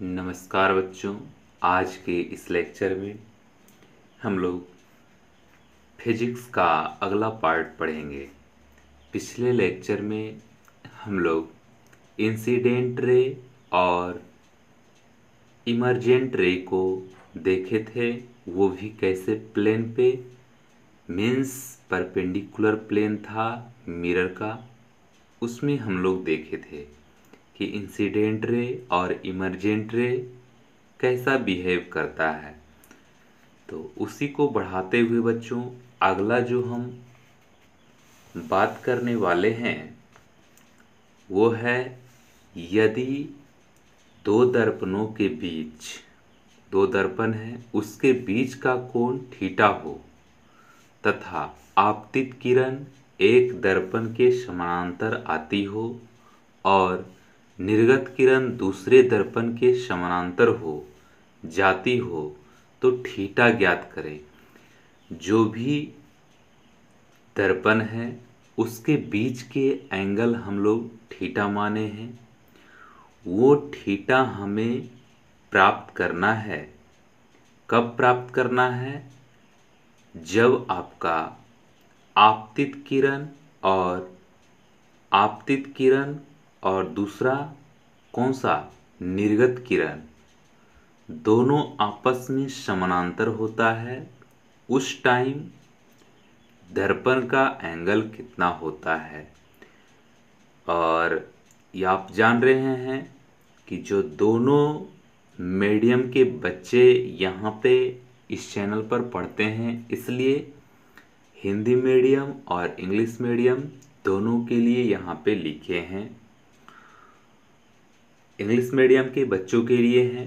नमस्कार बच्चों। आज के इस लेक्चर में हम लोग फिजिक्स का अगला पार्ट पढ़ेंगे। पिछले लेक्चर में हम लोग इंसिडेंट रे और इमर्जेंट रे को देखे थे, वो भी कैसे प्लेन पे मीन्स परपेंडिकुलर प्लेन था मिरर का। उसमें हम लोग देखे थे कि इंसिडेंट रे और इमर्जेंट रे कैसा बिहेव करता है। तो उसी को बढ़ाते हुए बच्चों अगला जो हम बात करने वाले हैं वो है, यदि दो दर्पणों के बीच, दो दर्पण है उसके बीच का कोण थीटा हो तथा आपतित किरण एक दर्पण के समानांतर आती हो और निर्गत किरण दूसरे दर्पण के समानांतर हो जाती हो, तो थीटा ज्ञात करें। जो भी दर्पण है उसके बीच के एंगल हम लोग थीटा माने हैं, वो थीटा हमें प्राप्त करना है। कब प्राप्त करना है? जब आपका आपतित किरण और दूसरा कौन सा, निर्गत किरण, दोनों आपस में समानांतर होता है। उस टाइम दर्पण का एंगल कितना होता है। और ये आप जान रहे हैं कि जो दोनों मीडियम के बच्चे यहाँ पे इस चैनल पर पढ़ते हैं, इसलिए हिंदी मीडियम और इंग्लिश मीडियम दोनों के लिए यहाँ पे लिखे हैं। इंग्लिश मीडियम के बच्चों के लिए हैं,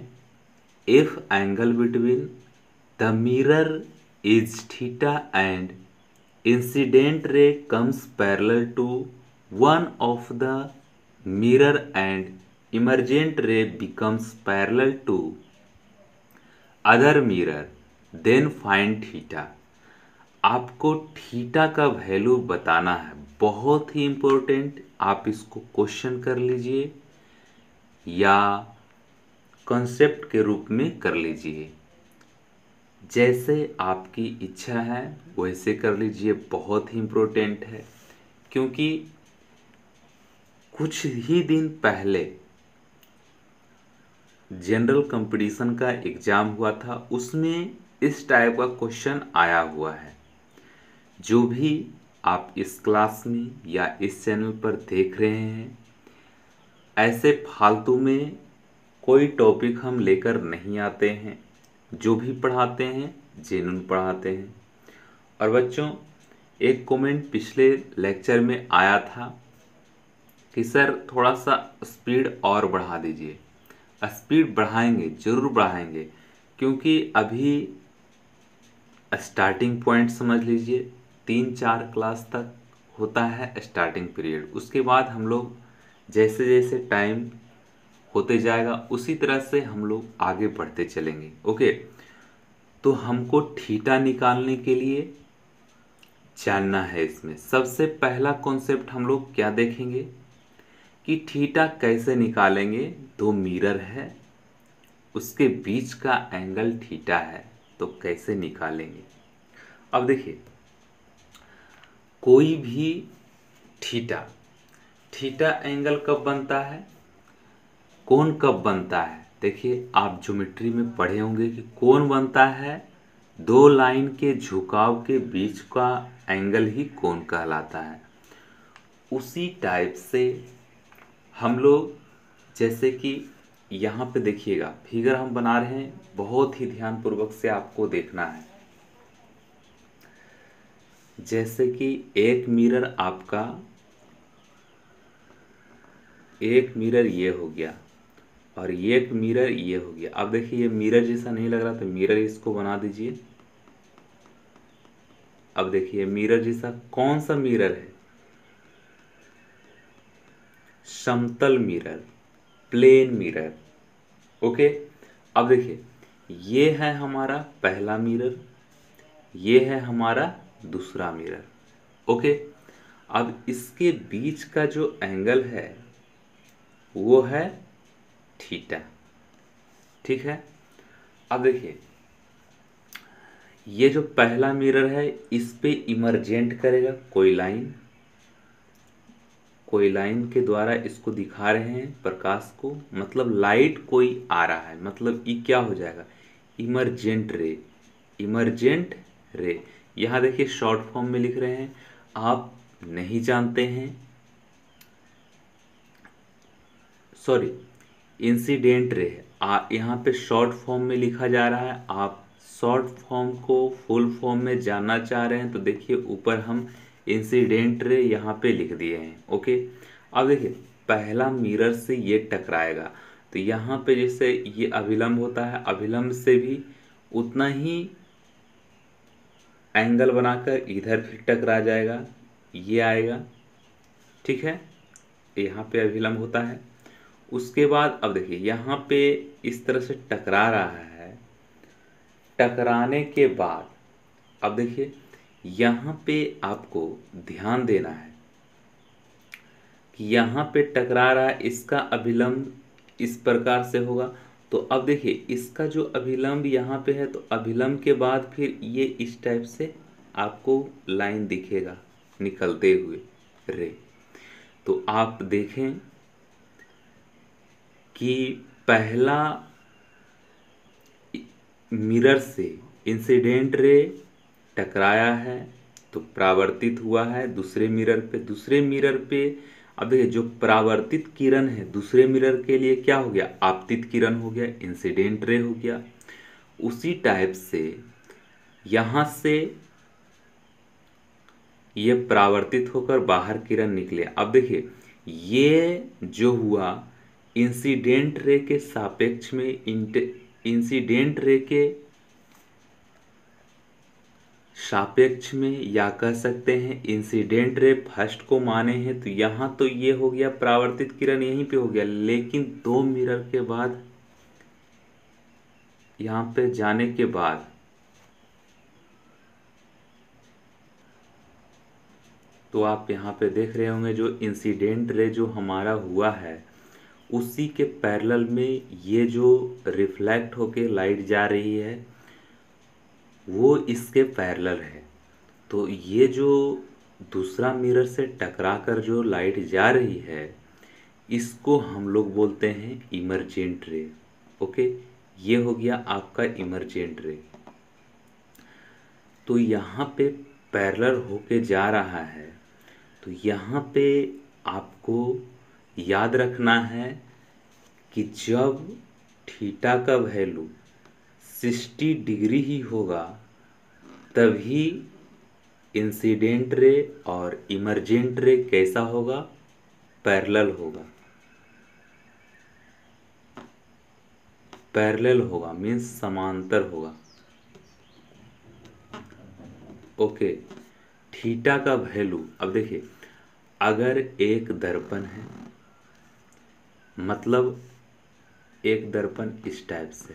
if angle between the mirror is theta and incident ray comes parallel to one of the mirror and emergent ray becomes parallel to other mirror, then find theta। आपको थीटा का value बताना है, बहुत ही इम्पोर्टेंट। आप इसको question कर लीजिए या कॉन्सेप्ट के रूप में कर लीजिए, जैसे आपकी इच्छा है वैसे कर लीजिए। बहुत ही इम्पोर्टेंट है क्योंकि कुछ ही दिन पहले जनरल कंपटीशन का एग्जाम हुआ था, उसमें इस टाइप का क्वेश्चन आया हुआ है। जो भी आप इस क्लास में या इस चैनल पर देख रहे हैं, ऐसे फालतू में कोई टॉपिक हम लेकर नहीं आते हैं। जो भी पढ़ाते हैं जेन्युइन पढ़ाते हैं। और बच्चों, एक कमेंट पिछले लेक्चर में आया था कि सर थोड़ा सा स्पीड और बढ़ा दीजिए। स्पीड बढ़ाएंगे, ज़रूर बढ़ाएंगे, क्योंकि अभी स्टार्टिंग पॉइंट समझ लीजिए, 3-4 क्लास तक होता है स्टार्टिंग पीरियड। उसके बाद हम लोग जैसे जैसे टाइम होते जाएगा उसी तरह से हम लोग आगे बढ़ते चलेंगे। ओके, तो हमको थीटा निकालने के लिए जानना है। इसमें सबसे पहला कॉन्सेप्ट हम लोग क्या देखेंगे कि थीटा कैसे निकालेंगे। दो मिरर है, उसके बीच का एंगल थीटा है, तो कैसे निकालेंगे। अब देखिए, कोई भी थीटा एंगल कब बनता है, कोण कब बनता है। देखिए, आप ज्योमेट्री में पढ़े होंगे कि कोण बनता है दो लाइन के झुकाव के बीच का एंगल ही कोण कहलाता है। उसी टाइप से हम लोग, जैसे कि यहाँ पे देखिएगा फिगर हम बना रहे हैं, बहुत ही ध्यानपूर्वक से आपको देखना है। जैसे कि एक मिरर आपका, एक मिरर ये हो गया और एक मिरर ये हो गया। अब देखिए, ये मिरर जैसा नहीं लग रहा, तो मिरर इसको बना दीजिए। अब देखिए, मिरर जैसा कौन सा मिरर है, समतल मिरर, प्लेन मिरर। ओके, अब देखिए, ये है हमारा पहला मिरर, ये है हमारा दूसरा मिरर। ओके, अब इसके बीच का जो एंगल है वो है थीटा। ठीक है। अब देखिए ये जो पहला मिरर है इस पे इमरजेंट करेगा कोई लाइन के द्वारा इसको दिखा रहे हैं प्रकाश को, मतलब लाइट कोई आ रहा है, मतलब ये क्या हो जाएगा, इमरजेंट रे। यहाँ देखिए शॉर्ट फॉर्म में लिख रहे हैं, आप नहीं जानते हैं, सॉरी इंसिडेंट रे यहाँ पे शॉर्ट फॉर्म में लिखा जा रहा है, आप शॉर्ट फॉर्म को फुल फॉर्म में जानना चाह रहे हैं तो देखिए ऊपर हम इंसिडेंट रे यहाँ पे लिख दिए हैं। ओके, अब देखिए पहला मिरर से ये टकराएगा तो यहाँ पे जैसे ये अभिलंब होता है, अभिलंब से भी उतना ही एंगल बनाकर इधर फिर टकरा जाएगा, ये आएगा, ठीक है, यहाँ पे अभिलंब होता है। उसके बाद अब देखिए यहाँ पे इस तरह से टकरा रहा है, टकराने के बाद अब देखिए यहाँ पे आपको ध्यान देना है कि यहाँ पे टकरा रहा है, इसका अभिलंब इस प्रकार से होगा। तो अब देखिए इसका जो अभिलंब यहाँ पे है तो अभिलंब के बाद फिर ये इस टाइप से आपको लाइन दिखेगा निकलते हुए रे। तो आप देखें कि पहला मिरर से इंसिडेंट रे टकराया है तो परावर्तित हुआ है दूसरे मिरर पे। अब देखिए जो परावर्तित किरण है दूसरे मिरर के लिए क्या हो गया, आपतित किरण हो गया, इंसिडेंट रे हो गया। उसी टाइप से यहाँ से ये परावर्तित होकर बाहर किरण निकले। अब देखिए ये जो हुआ इंसिडेंट रे के सापेक्ष में, इंसिडेंट रे के सापेक्ष में, या कह सकते हैं इंसिडेंट रे फर्स्ट को माने हैं तो यहाँ तो ये हो गया परावर्तित किरण यहीं पे हो गया, लेकिन दो मिरर के बाद यहाँ पे जाने के बाद तो आप यहाँ पे देख रहे होंगे जो इंसिडेंट रे जो हमारा हुआ है उसी के पैरेलल में ये जो रिफ्लेक्ट होके लाइट जा रही है वो इसके पैरेलल है। तो ये जो दूसरा मिरर से टकराकर जो लाइट जा रही है इसको हम लोग बोलते हैं इमर्जेंट रे। ओके, ये हो गया आपका इमर्जेंट रे। तो यहाँ पे पैरेलल होके जा रहा है तो यहाँ पे आपको याद रखना है कि जब थीटा का वैल्यू 60 डिग्री ही होगा तभी इंसिडेंट रे और इमर्जेंट रे कैसा होगा, पैरेलल होगा। पैरेलल होगा मीन्स समांतर होगा। ओके, थीटा का वैल्यू, अब देखिए अगर एक दर्पण है, मतलब एक दर्पण इस टाइप से,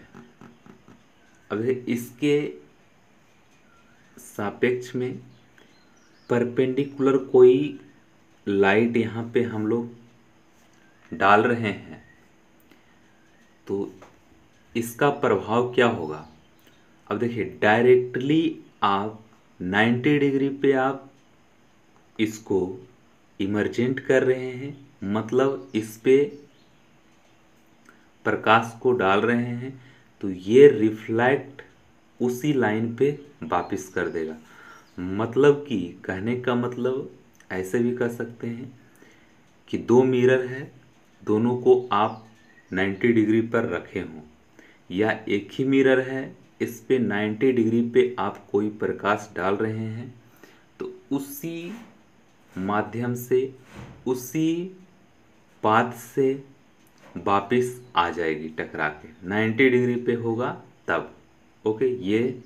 अब इसके सापेक्ष में परपेंडिकुलर कोई लाइट यहाँ पे हम लोग डाल रहे हैं तो इसका प्रभाव क्या होगा। अब देखिए डायरेक्टली आप 90 डिग्री पे आप इसको इमर्जेंट कर रहे हैं, मतलब इस पे प्रकाश को डाल रहे हैं तो ये रिफ्लेक्ट उसी लाइन पे वापस कर देगा। मतलब कि कहने का मतलब ऐसे भी कर सकते हैं कि दो मिरर है, दोनों को आप 90 डिग्री पर रखे हों, या एक ही मिरर है इस पे 90 डिग्री पे आप कोई प्रकाश डाल रहे हैं तो उसी माध्यम से उसी पाथ से वापस आ जाएगी टकरा के, 90 डिग्री पे होगा तब। ओके, ये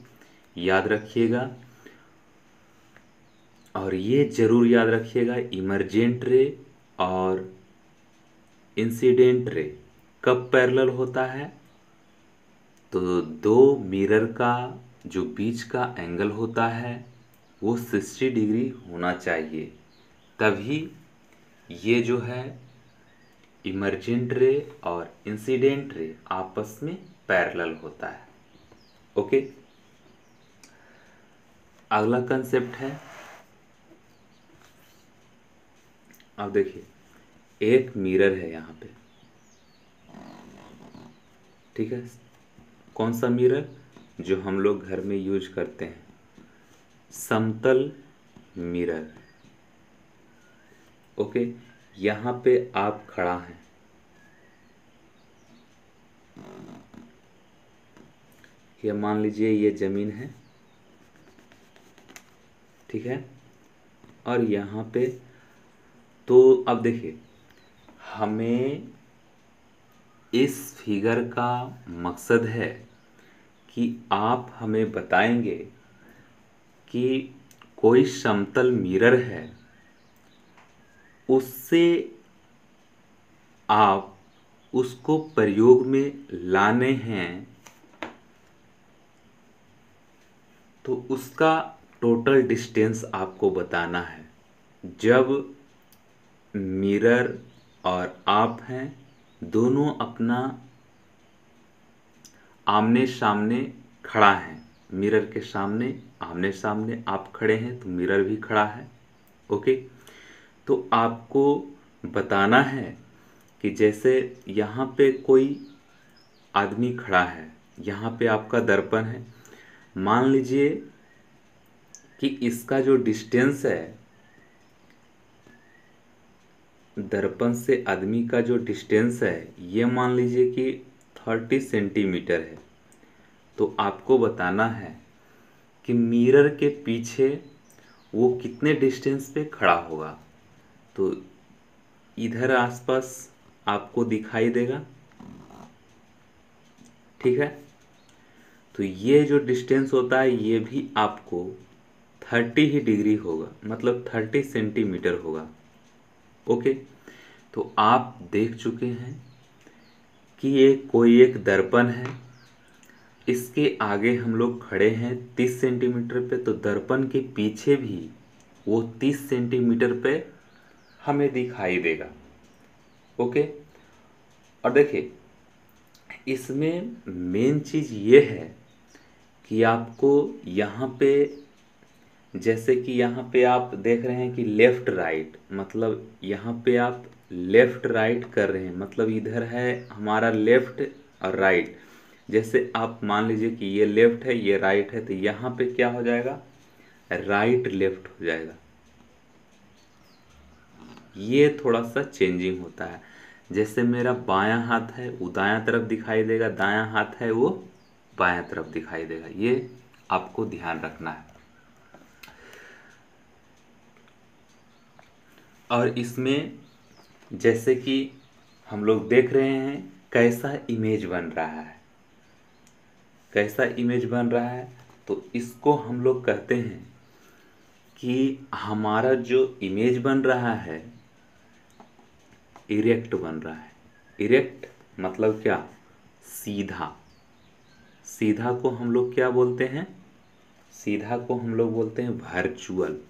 याद रखिएगा और ये जरूर याद रखिएगा इमर्जेंट रे और इंसिडेंट रे कब पैरेलल होता है, तो दो मिरर का जो बीच का एंगल होता है वो 60 डिग्री होना चाहिए, तभी ये जो है इमर्जेंट रे और इंसिडेंट रे आपस में पैरेलल होता है। ओके, अगला कंसेप्ट है, अब देखिए एक मिरर है यहाँ पे, ठीक है। कौन सा मिरर? जो हम लोग घर में यूज करते हैं, समतल मिरर। ओके, यहाँ पे आप खड़ा हैं, ये मान लीजिए ये जमीन है, ठीक है, और यहाँ पे तो अब देखिए हमें इस फिगर का मकसद है कि आप हमें बताएंगे कि कोई समतल मिरर है, उससे आप उसको प्रयोग में लाने हैं तो उसका टोटल डिस्टेंस आपको बताना है। जब मिरर और आप हैं दोनों अपना आमने सामने खड़ा है, मिरर के सामने आमने सामने आप खड़े हैं तो मिरर भी खड़ा है। ओके, तो आपको बताना है कि जैसे यहाँ पे कोई आदमी खड़ा है, यहाँ पे आपका दर्पण है, मान लीजिए कि इसका जो डिस्टेंस है, दर्पण से आदमी का जो डिस्टेंस है, ये मान लीजिए कि 30 सेंटीमीटर है। तो आपको बताना है कि मिरर के पीछे वो कितने डिस्टेंस पे खड़ा होगा। तो इधर आसपास आपको दिखाई देगा, ठीक है। तो ये जो डिस्टेंस होता है ये भी आपको 30 ही डिग्री होगा, मतलब 30 सेंटीमीटर होगा। ओके, तो आप देख चुके हैं कि ये कोई एक दर्पण है, इसके आगे हम लोग खड़े हैं 30 सेंटीमीटर पे, तो दर्पण के पीछे भी वो 30 सेंटीमीटर पे हमें दिखाई देगा। ओके, और देखिए इसमें मेन चीज़ ये है कि आपको यहाँ पे, जैसे कि यहाँ पे आप देख रहे हैं कि लेफ़्ट राइट, मतलब यहाँ पे आप लेफ़्ट राइट कर रहे हैं, मतलब इधर है हमारा लेफ़्ट और राइट। जैसे आप मान लीजिए कि ये लेफ़्ट है ये राइट है, तो यहाँ पे क्या हो जाएगा, राइट लेफ़्ट हो जाएगा। ये थोड़ा सा चेंजिंग होता है। जैसे मेरा बायां हाथ है वो दायां तरफ दिखाई देगा, दायां हाथ है वो बायां तरफ दिखाई देगा, ये आपको ध्यान रखना है। और इसमें जैसे कि हम लोग देख रहे हैं कैसा इमेज बन रहा है, कैसा इमेज बन रहा है, तो इसको हम लोग कहते हैं कि हमारा जो इमेज बन रहा है इरेक्ट बन रहा है। इरेक्ट मतलब क्या, सीधा। सीधा को हम लोग क्या बोलते हैं, सीधा को हम लोग बोलते हैं वर्चुअल।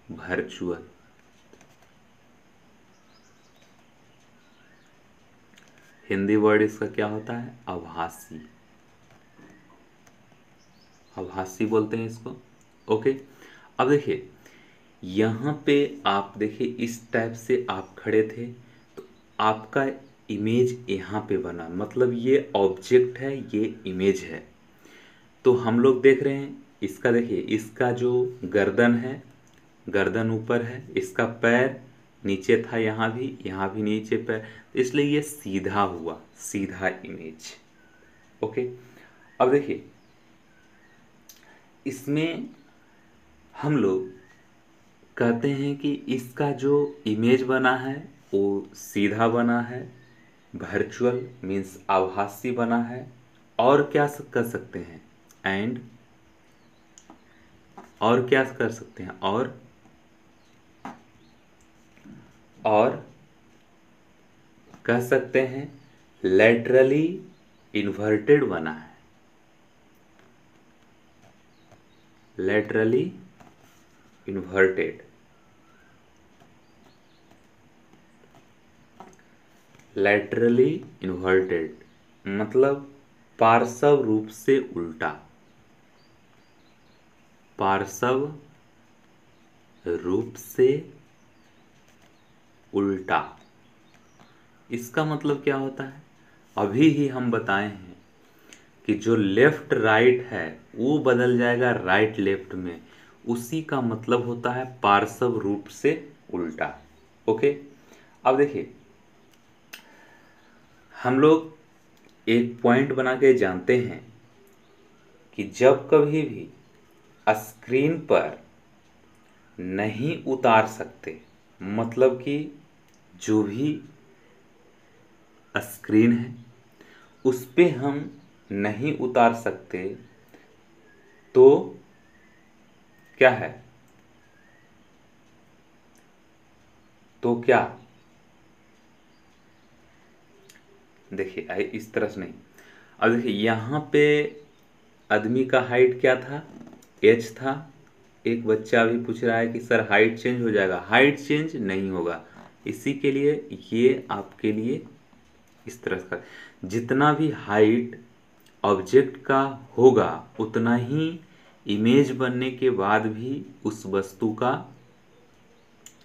वर्चुअल हिंदी वर्ड इसका क्या होता है, आभासी। आभासी बोलते हैं इसको। ओके, अब देखिए यहाँ पे आप देखिए इस टाइप से आप खड़े थे तो आपका इमेज यहाँ पे बना, मतलब ये ऑब्जेक्ट है ये इमेज है। तो हम लोग देख रहे हैं इसका, देखिए इसका जो गर्दन है, गर्दन ऊपर है, इसका पैर नीचे था, यहाँ भी नीचे पैर, इसलिए ये सीधा हुआ, सीधा इमेज। ओके, अब देखिए इसमें हम लोग कहते हैं कि इसका जो इमेज बना है वो सीधा बना है, वर्चुअल मीन्स आभासी बना है। और क्या कर सकते हैं, एंड और क्या कर सकते हैं, और कह सकते हैं लैटरली इन्वर्टेड बना है। लैटरली इन्वर्टेड, लैटरली इन्वर्टेड मतलब पार्श्व रूप से उल्टा, पार्श्व रूप से उल्टा, इसका मतलब क्या होता है? अभी ही हम बताए हैं कि जो लेफ्ट राइट है वो बदल जाएगा राइट लेफ्ट में, उसी का मतलब होता है पार्श्व रूप से उल्टा। ओके, अब देखिए हम लोग एक पॉइंट बना के जानते हैं कि जब कभी भी स्क्रीन पर नहीं उतार सकते, मतलब कि जो भी स्क्रीन है उस पे हम नहीं उतार सकते तो क्या है? तो क्या? देखिए इस तरह से नहीं। अब देखिए यहाँ पे आदमी का हाइट क्या था? एच था। एक बच्चा अभी पूछ रहा है कि सर हाइट चेंज हो जाएगा, हाइट चेंज नहीं होगा। इसी के लिए ये आपके लिए इस तरह का, जितना भी हाइट ऑब्जेक्ट का होगा उतना ही इमेज बनने के बाद भी उस वस्तु का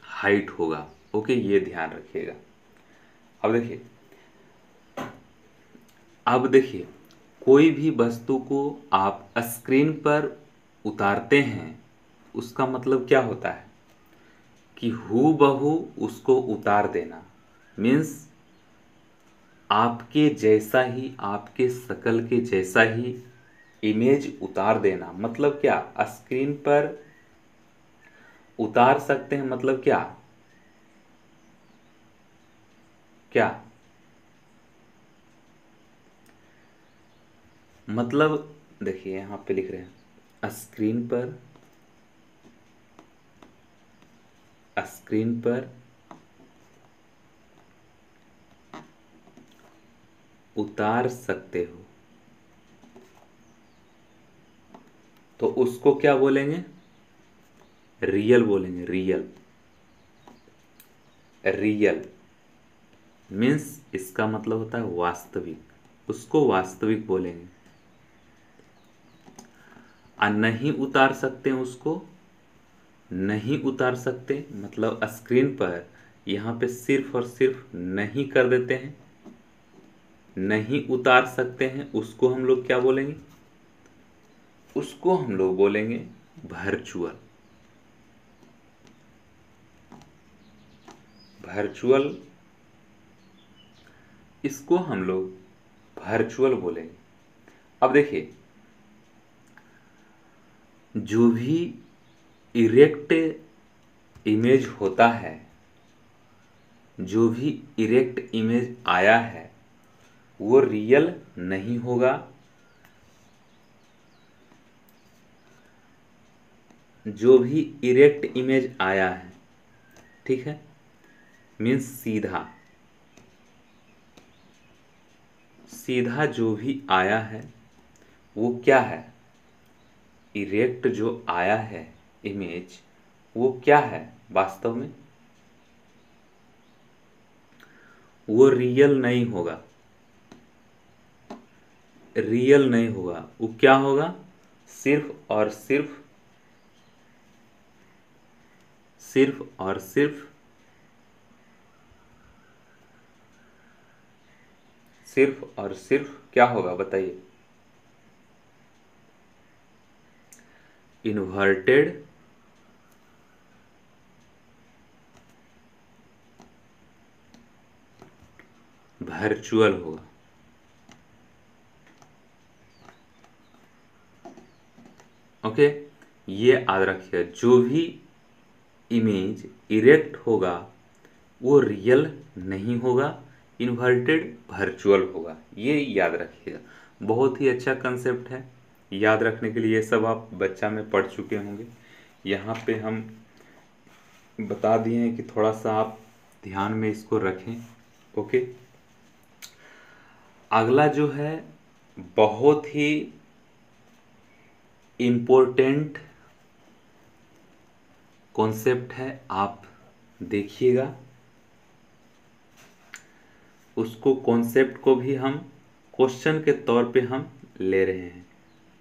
हाइट होगा। ओके, ये ध्यान रखिएगा। अब देखिए कोई भी वस्तु को आप स्क्रीन पर उतारते हैं, उसका मतलब क्या होता है कि हूबहू उसको उतार देना, मीन्स आपके जैसा ही, आपके शक्ल के जैसा ही इमेज उतार देना। मतलब क्या? स्क्रीन पर उतार सकते हैं मतलब क्या? क्या मतलब? देखिए यहाँ पे लिख रहे हैं स्क्रीन पर उतार सकते हो, तो उसको क्या बोलेंगे? रियल बोलेंगे। रियल, रियल मीन्स इसका मतलब होता है वास्तविक, उसको वास्तविक बोलेंगे। और नहीं उतार सकते उसको नहीं उतार सकते, मतलब स्क्रीन पर यहाँ पे सिर्फ और सिर्फ नहीं कर देते हैं, नहीं उतार सकते हैं, उसको हम लोग क्या बोलेंगे? उसको हम लोग बोलेंगे वर्चुअल। वर्चुअल, इसको हम लोग वर्चुअल बोलेंगे। अब देखिए जो भी इरेक्ट इमेज होता है, जो भी इरेक्ट इमेज आया है वो रियल नहीं होगा। जो भी इरेक्ट इमेज आया है, ठीक है, मीन्स सीधा सीधा जो भी आया है वो क्या है? इरेक्ट जो आया है इमेज, वो क्या है वास्तव में? वो रियल नहीं होगा। रियल नहीं होगा, वो क्या होगा? सिर्फ और सिर्फ, सिर्फ और सिर्फ, सिर्फ और सिर्फ क्या होगा बताइए? इन्वर्टेड वर्चुअल होगा। ओके, ये याद रखिएगा, जो भी इमेज इरेक्ट होगा वो रियल नहीं होगा, इन्वर्टेड वर्चुअल होगा। ये याद रखिएगा, बहुत ही अच्छा कंसेप्ट है। याद रखने के लिए ये सब आप बच्चा में पढ़ चुके होंगे। यहाँ पे हम बता दिए हैं कि थोड़ा सा आप ध्यान में इसको रखें। ओके, अगला जो है बहुत ही इम्पोर्टेंट कॉन्सेप्ट है, आप देखिएगा। उसको कॉन्सेप्ट को भी हम क्वेश्चन के तौर पे हम ले रहे हैं।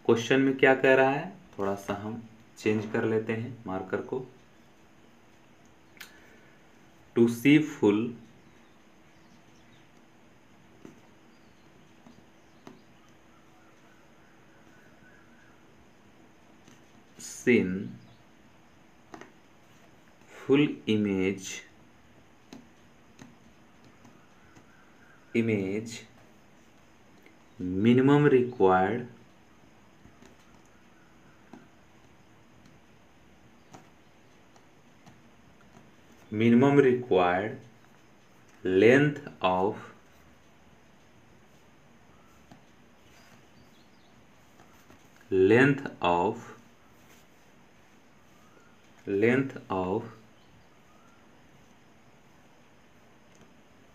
क्वेश्चन में क्या कह रहा है, थोड़ा सा हम चेंज कर लेते हैं मार्कर को। To see full scene full image minimum required length of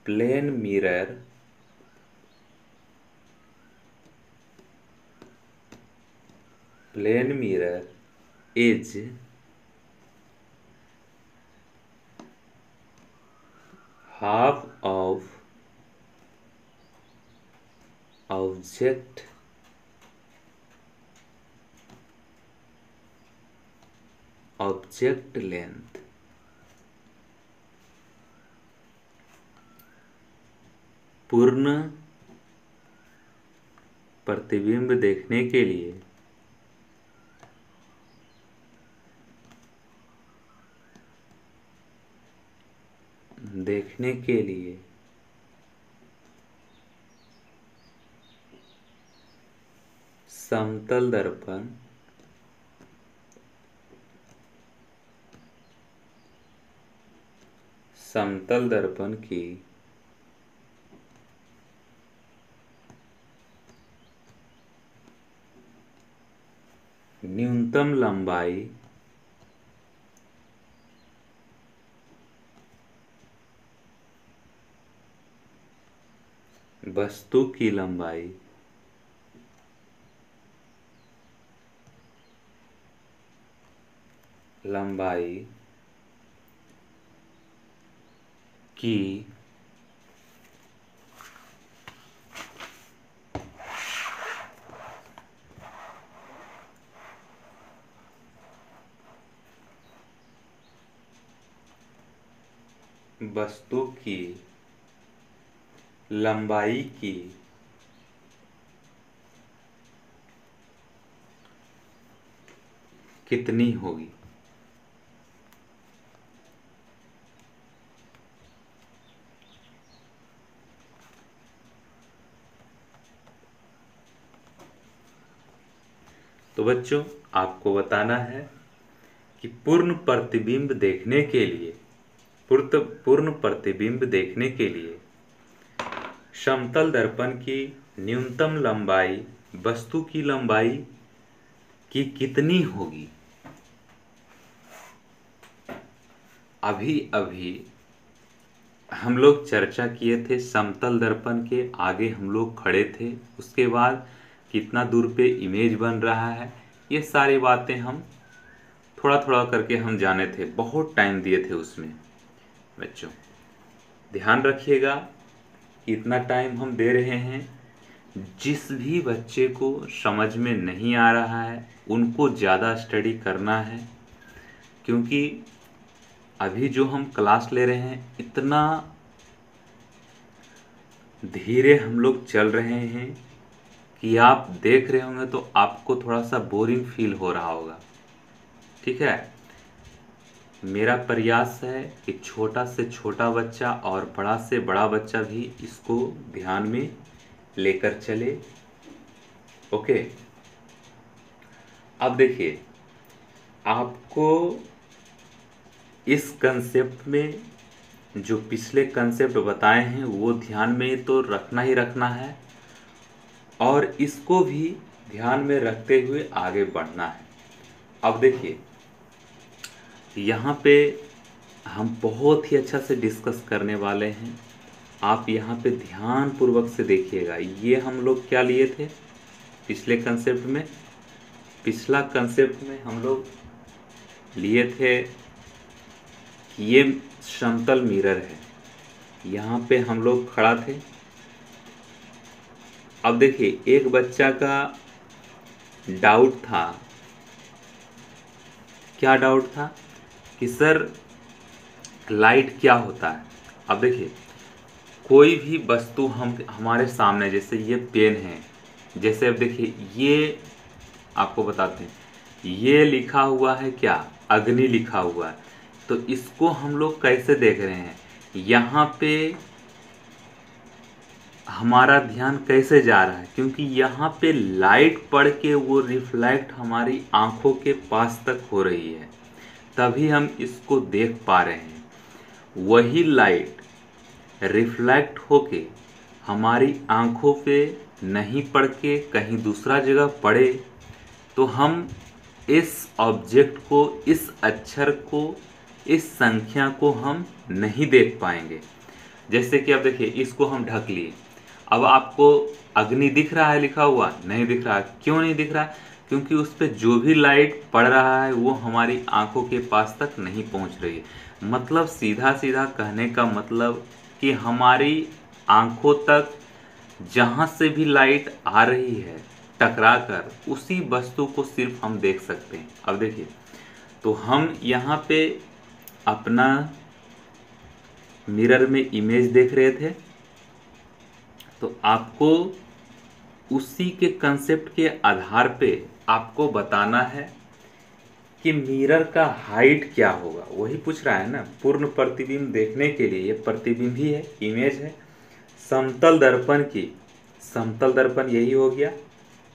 plane mirror is half of object length। पूर्ण प्रतिबिंब देखने के लिए समतल दर्पण की न्यूनतम लंबाई वस्तु की लंबाई की लंबाई की कितनी होगी। तो बच्चों, आपको बताना है कि पूर्ण प्रतिबिंब देखने के लिए समतल दर्पण की न्यूनतम लंबाई वस्तु की लंबाई की कितनी होगी। अभी हम लोग चर्चा किए थे, समतल दर्पण के आगे हम लोग खड़े थे, उसके बाद कितना दूर पे इमेज बन रहा है, ये सारी बातें हम थोड़ा थोड़ा करके हम जाने थे, बहुत टाइम दिए थे उसमें। बच्चों ध्यान रखिएगा, इतना टाइम हम दे रहे हैं। जिस भी बच्चे को समझ में नहीं आ रहा है उनको ज़्यादा स्टडी करना है, क्योंकि अभी जो हम क्लास ले रहे हैं इतना धीरे हम लोग चल रहे हैं कि आप देख रहे होंगे तो आपको थोड़ा सा बोरिंग फील हो रहा होगा। ठीक है, मेरा प्रयास है कि छोटा से छोटा बच्चा और बड़ा से बड़ा बच्चा भी इसको ध्यान में लेकर चले। ओके, अब देखिए, आपको इस कंसेप्ट में जो पिछले कंसेप्ट बताए हैं वो ध्यान में तो रखना ही रखना है, और इसको भी ध्यान में रखते हुए आगे बढ़ना है। अब देखिए, यहाँ पे हम बहुत ही अच्छा से डिस्कस करने वाले हैं। आप यहाँ पे ध्यान पूर्वक से देखिएगा। ये हम लोग क्या लिए थे पिछले कंसेप्ट में? पिछला कंसेप्ट में हम लोग लिए थे कि ये समतल मिरर है, यहाँ पे हम लोग खड़ा थे, अब देखिए एक बच्चा का डाउट था, क्या डाउट था कि सर लाइट क्या होता है। अब देखिए कोई भी वस्तु हम हमारे सामने, जैसे ये पेन है, जैसे अब देखिए ये आपको बताते हैं, ये लिखा हुआ है क्या, अग्नि लिखा हुआ है। तो इसको हम लोग कैसे देख रहे हैं, यहाँ पे हमारा ध्यान कैसे जा रहा है, क्योंकि यहाँ पे लाइट पड़ के वो रिफ्लेक्ट हमारी आंखों के पास तक हो रही है, तभी हम इसको देख पा रहे हैं। वही लाइट रिफ्लेक्ट होके हमारी आंखों पे नहीं पड़ के कहीं दूसरा जगह पड़े तो हम इस ऑब्जेक्ट को, इस अक्षर को, इस संख्या को हम नहीं देख पाएंगे। जैसे कि अब देखिए इसको हम ढक लिए, अब आपको अग्नि दिख रहा है लिखा हुआ, नहीं दिख रहा है। क्यों नहीं दिख रहा है, क्योंकि उस पर जो भी लाइट पड़ रहा है वो हमारी आंखों के पास तक नहीं पहुंच रही है। मतलब सीधा सीधा कहने का मतलब कि हमारी आंखों तक जहाँ से भी लाइट आ रही है टकरा कर, उसी वस्तु को सिर्फ हम देख सकते हैं। अब देखिए तो हम यहाँ पे अपना मिरर में इमेज देख रहे थे, तो आपको उसी के कंसेप्ट के आधार पे आपको बताना है कि मिरर का हाइट क्या होगा। वही पूछ रहा है ना, पूर्ण प्रतिबिंब देखने के लिए, ये प्रतिबिंब ही है, इमेज है। समतल दर्पण की, समतल दर्पण यही हो गया,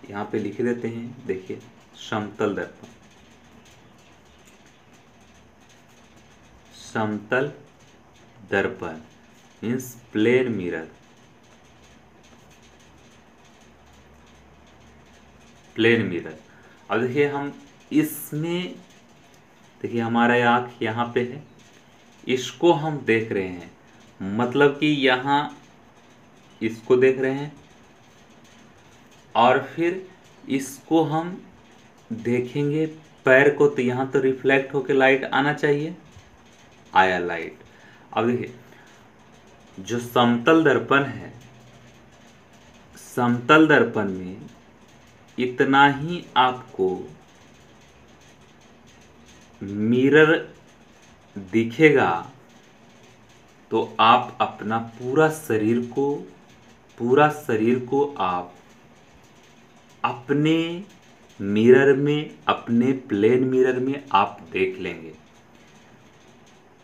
यहाँ पे लिख देते हैं, देखिए समतल दर्पण, समतल दर्पण means plane mirror, plane mirror. अब देखिए हम इसमें, देखिए हमारा आँख यहाँ पे है, इसको हम देख रहे हैं, मतलब कि यहाँ इसको देख रहे हैं और फिर इसको हम देखेंगे पैर को, तो यहाँ तो रिफ्लेक्ट होकर लाइट आना चाहिए, आया लाइट। अब देखिए जो समतल दर्पण है, समतल दर्पण में इतना ही आपको मिरर दिखेगा, तो आप अपना पूरा शरीर को आप अपने मिरर में, अपने प्लेन मिरर में आप देख लेंगे।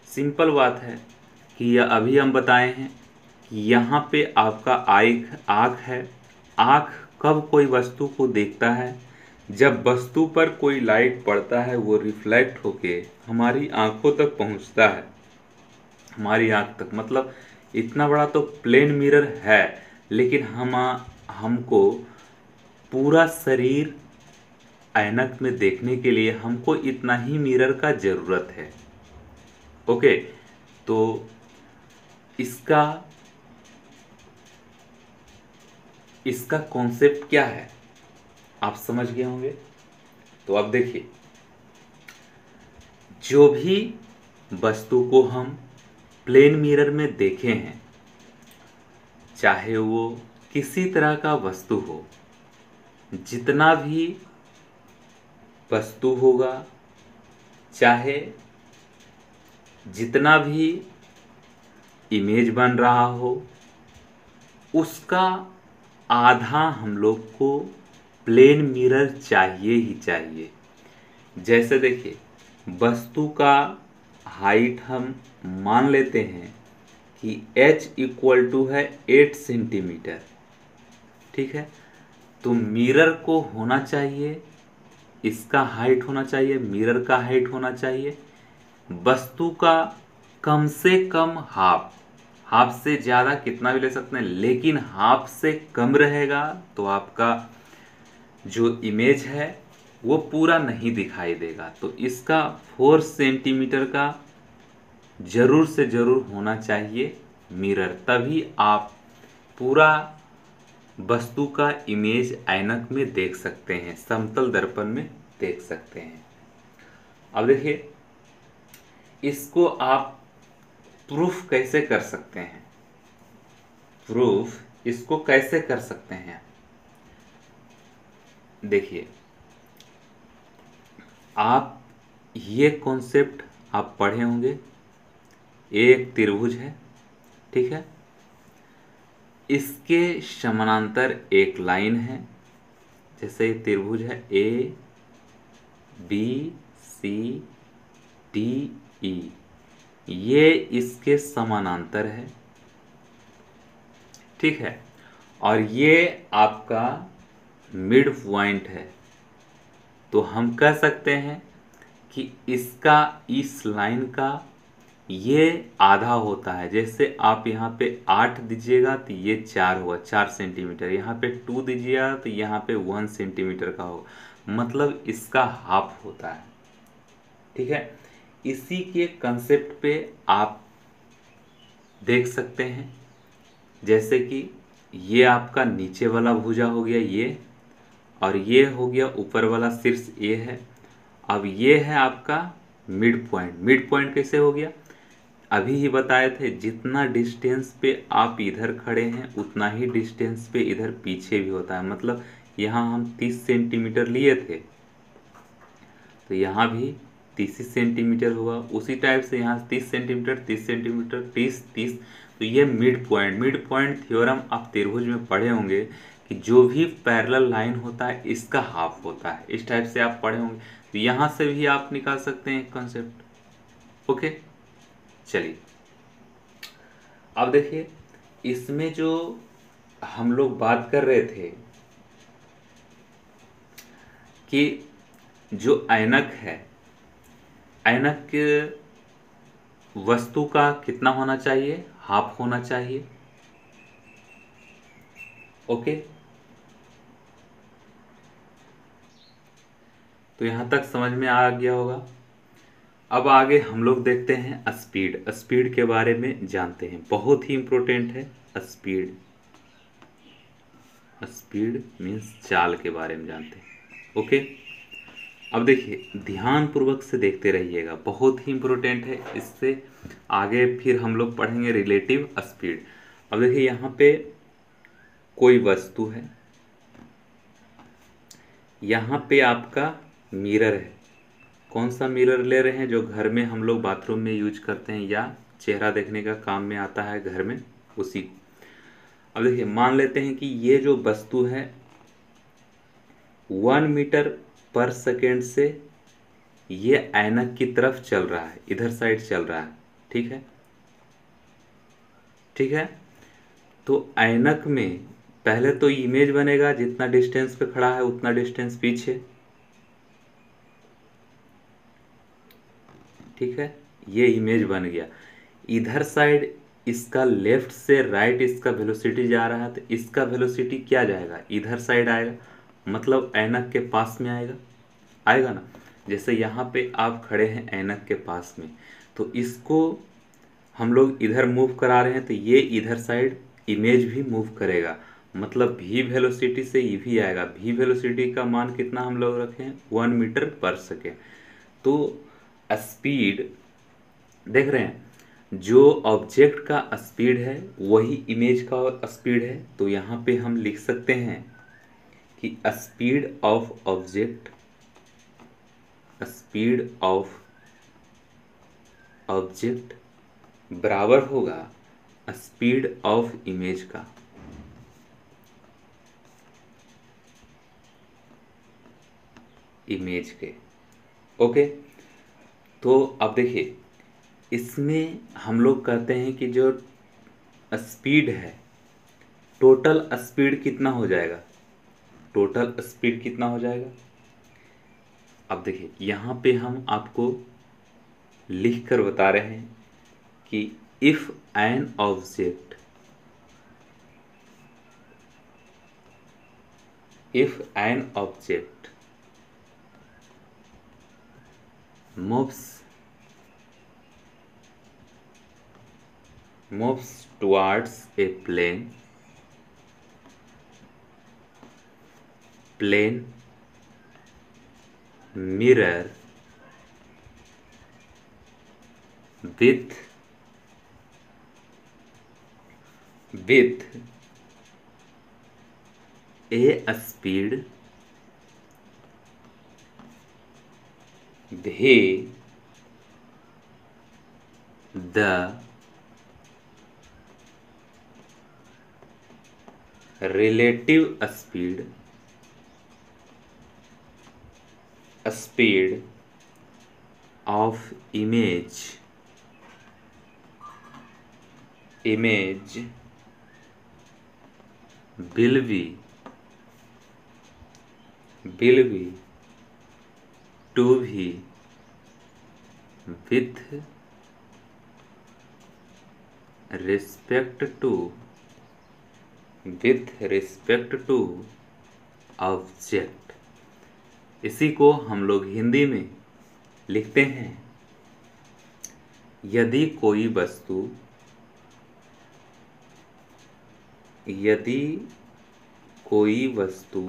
सिंपल बात है कि यह अभी हम बताए हैं कि यहाँ पे आपका आँख है। आँख कब कोई वस्तु को देखता है, जब वस्तु पर कोई लाइट पड़ता है, वो रिफ्लेक्ट होके हमारी आँखों तक पहुँचता है, हमारी आँख तक। मतलब इतना बड़ा तो प्लेन मिरर है, लेकिन हमको पूरा शरीर ऐनक में देखने के लिए हमको इतना ही मिरर का ज़रूरत है। ओके, तो इसका कॉन्सेप्ट क्या है आप समझ गए होंगे। तो अब देखिए, जो भी वस्तु को हम प्लेन मिरर में देखे हैं, चाहे वो किसी तरह का वस्तु हो, जितना भी वस्तु होगा, चाहे जितना भी इमेज बन रहा हो, उसका आधा हम लोग को प्लेन मिरर चाहिए ही चाहिए। जैसे देखिए वस्तु का हाइट हम मान लेते हैं कि h = है 8 सेंटीमीटर, ठीक है। तो मिरर को होना चाहिए, इसका हाइट होना चाहिए, मिरर का हाइट होना चाहिए वस्तु का कम से कम हाफ से ज़्यादा कितना भी ले सकते हैं, लेकिन हाफ से कम रहेगा तो आपका जो इमेज है वो पूरा नहीं दिखाई देगा। तो इसका 4 सेंटीमीटर का ज़रूर से ज़रूर होना चाहिए मिरर, तभी आप पूरा वस्तु का इमेज ऐनक में देख सकते हैं, समतल दर्पण में देख सकते हैं। अब देखिए इसको आप प्रूफ कैसे कर सकते हैं, इसको कैसे कर सकते हैं। देखिए, आप ये कॉन्सेप्ट आप पढ़े होंगे। एक त्रिभुज है, ठीक है, इसके समानांतर एक लाइन है। जैसे त्रिभुज है ABCDE, ये इसके समानांतर है, ठीक है, और ये आपका मिड पॉइंट है। तो हम कह सकते हैं कि इसका, इस लाइन का ये आधा होता है। जैसे आप यहाँ पे 8 दीजिएगा तो ये 4 हुआ, 4 सेंटीमीटर। यहाँ पे 2 दीजिएगा तो यहाँ पे 1 सेंटीमीटर का होगा, मतलब इसका हाफ होता है, ठीक है। इसी के कंसेप्ट पे आप देख सकते हैं, जैसे कि ये आपका नीचे वाला भुजा हो गया ये, और ये हो गया ऊपर वाला शीर्ष ये है। अब ये है आपका मिड पॉइंट। मिड पॉइंट कैसे हो गया? अभी ही बताए थे, जितना डिस्टेंस पे आप इधर खड़े हैं उतना ही डिस्टेंस पे इधर पीछे भी होता है। मतलब यहाँ हम 30 सेंटीमीटर लिए थे तो यहाँ भी 30 सेंटीमीटर हुआ। उसी टाइप से यहाँ 30 सेंटीमीटर, 30 सेंटीमीटर, 30, 30। तो ये मिड पॉइंट थ्योरम आप त्रिभुज में पढ़े होंगे कि जो भी पैरेलल लाइन होता है इसका हाफ होता है। इस टाइप से आप पढ़े होंगे, तो यहाँ से भी आप निकाल सकते हैं कॉन्सेप्ट। ओके, चलिए अब देखिए, इसमें जो हम लोग बात कर रहे थे कि जो ऐनक है, ऐनक के वस्तु का कितना होना चाहिए? हाफ होना चाहिए। ओके, तो यहाँ तक समझ में आ गया होगा। अब आगे हम लोग देखते हैं स्पीड। स्पीड के बारे में जानते हैं, बहुत ही इंपॉर्टेंट है स्पीड। स्पीड मीन्स चाल के बारे में जानते हैं। ओके, अब देखिए ध्यान पूर्वक से देखते रहिएगा, बहुत ही इंपॉर्टेंट है। इससे आगे फिर हम लोग पढ़ेंगे रिलेटिव स्पीड। अब देखिए यहाँ पे कोई वस्तु है, यहाँ पे आपका मिरर है। कौन सा मिरर ले रहे हैं? जो घर में हम लोग बाथरूम में यूज करते हैं या चेहरा देखने का काम में आता है घर में, उसी। अब देखिए मान लेते हैं कि ये जो वस्तु है 1 मीटर पर सेकेंड से ये ऐनक की तरफ चल रहा है, इधर साइड चल रहा है, ठीक है, ठीक है। तो ऐनक में पहले तो इमेज बनेगा, जितना डिस्टेंस पे खड़ा है उतना डिस्टेंस पीछे, ठीक है, ये इमेज बन गया। इधर साइड इसका लेफ्ट से राइट इसका वेलोसिटी जा रहा है, तो इसका वेलोसिटी क्या जाएगा? इधर साइड आएगा, मतलब ऐनक के पास में आएगा, आएगा ना। जैसे यहाँ पे आप खड़े हैं ऐनक के पास में, तो इसको हम लोग इधर मूव करा रहे हैं तो ये इधर साइड इमेज भी मूव करेगा, मतलब v वेलोसिटी से ये भी आएगा। v वेलोसिटी का मान कितना हम लोग रखे हैं? 1 मीटर पर सेकेंड। तो स्पीड देख रहे हैं, जो ऑब्जेक्ट का स्पीड है वही इमेज का स्पीड है। तो यहाँ पे हम लिख सकते हैं कि speed of object, speed of object बराबर होगा स्पीड ऑफ इमेज का। इमेज के, ओके। तो अब देखिए इसमें हम लोग कहते हैं कि जो स्पीड है, टोटल स्पीड कितना हो जाएगा? टोटल स्पीड कितना हो जाएगा? अब देखिए यहाँ पे हम आपको लिख कर बता रहे हैं कि if an object, if an object moves towards a plane mirror with a speed they the relative speed of image will be to be with respect to object. इसी को हम लोग हिंदी में लिखते हैं, यदि कोई वस्तु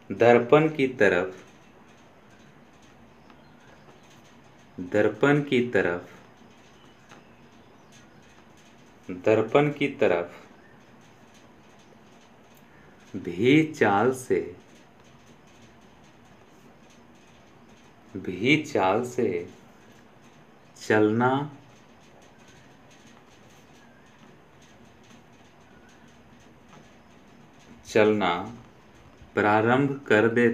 दर्पण की तरफ भी चाल से चलना प्रारंभ कर दे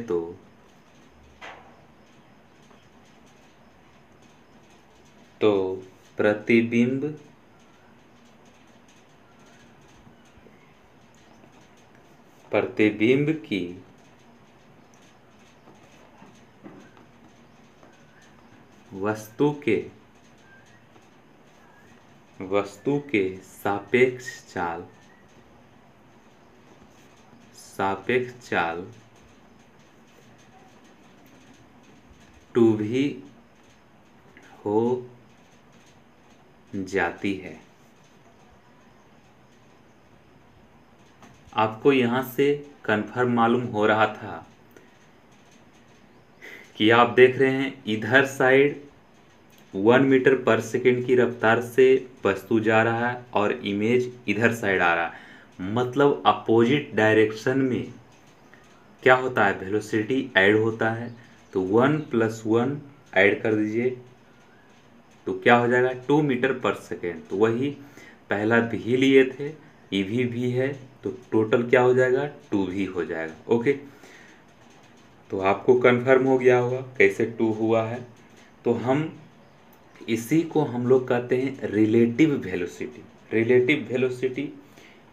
तो प्रतिबिंब की वस्तु के सापेक्ष चाल टू भी हो जाती है। आपको यहाँ से कन्फर्म मालूम हो रहा था कि आप देख रहे हैं इधर साइड 1 मीटर पर सेकेंड की रफ्तार से वस्तु जा रहा है और इमेज इधर साइड आ रहा है, मतलब अपोजिट डायरेक्शन में क्या होता है, वेलोसिटी ऐड होता है। तो 1 + 1 ऐड कर दीजिए तो क्या हो जाएगा 2 मीटर पर सेकेंड। तो वही पहला भी लिए थे, ईवी भी है, तो टोटल क्या हो जाएगा 2 भी हो जाएगा। ओके, तो आपको कंफर्म हो गया होगा कैसे 2 हुआ है। तो हम इसी को हम लोग कहते हैं रिलेटिव वेलोसिटी। रिलेटिव वेलोसिटी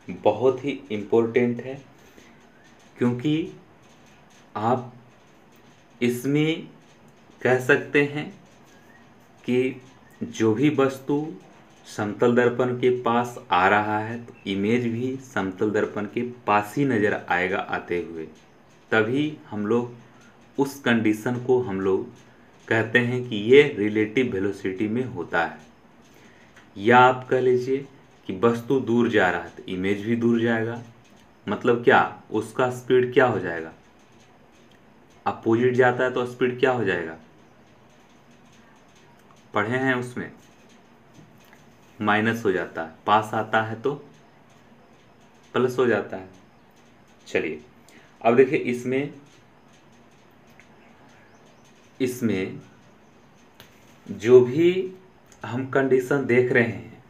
बहुत ही इम्पोर्टेंट है, क्योंकि आप इसमें कह सकते हैं कि जो भी वस्तु समतल दर्पण के पास आ रहा है तो इमेज भी समतल दर्पण के पास ही नज़र आएगा आते हुए, तभी हम लोग उस कंडीशन को हम लोग कहते हैं कि ये रिलेटिव वेलोसिटी में होता है। या आप कह लीजिए कि वस्तु दूर जा रहा है तो इमेज भी दूर जाएगा, मतलब क्या, उसका स्पीड क्या हो जाएगा, अपोजिट जाता है तो स्पीड क्या हो जाएगा, पढ़े हैं उसमें, माइनस हो जाता है, पास आता है तो प्लस हो जाता है। चलिए अब देखिए इसमें जो भी हम कंडीशन देख रहे हैं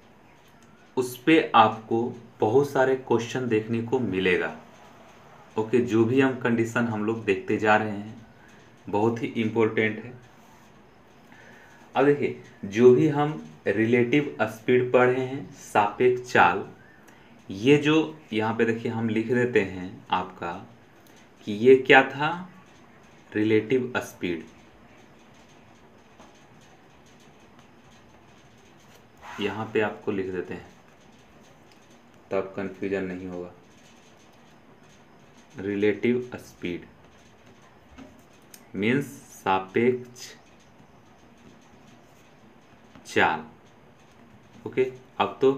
उस पे आपको बहुत सारे क्वेश्चन देखने को मिलेगा। ओके, जो भी हम कंडीशन हम लोग देखते जा रहे हैं बहुत ही इम्पोर्टेंट है। अब देखिए जो भी हम रिलेटिव स्पीड पढ़े हैं, सापेक्ष चाल, ये जो यहाँ पे देखिए हम लिख देते हैं आपका कि ये क्या था, रिलेटिव स्पीड। यहाँ पे आपको लिख देते हैं तब कंफ्यूजन नहीं होगा। रिलेटिव स्पीड मीन्स सापेक्ष चाल। ओके, अब तो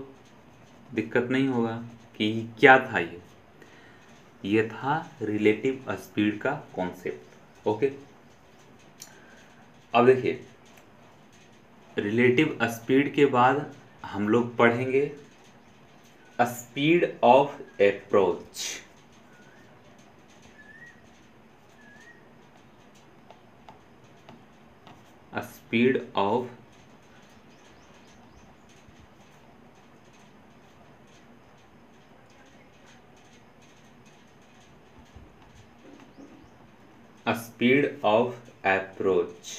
दिक्कत नहीं होगा कि क्या था ये था रिलेटिव स्पीड का कॉन्सेप्ट। ओके, अब देखिए रिलेटिव स्पीड के बाद हम लोग पढ़ेंगे speed of approach. Speed of approach.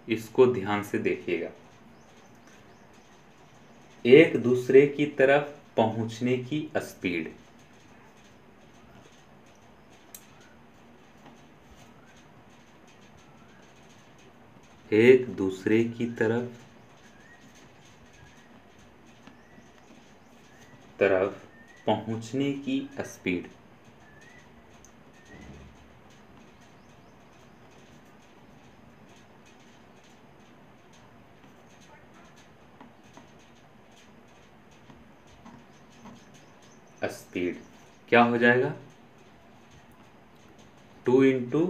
इसको ध्यान से देखिएगा। एक दूसरे की तरफ पहुंचने की स्पीड, एक दूसरे की तरफ पहुंचने की स्पीड, क्या हो जाएगा? 2 इंटू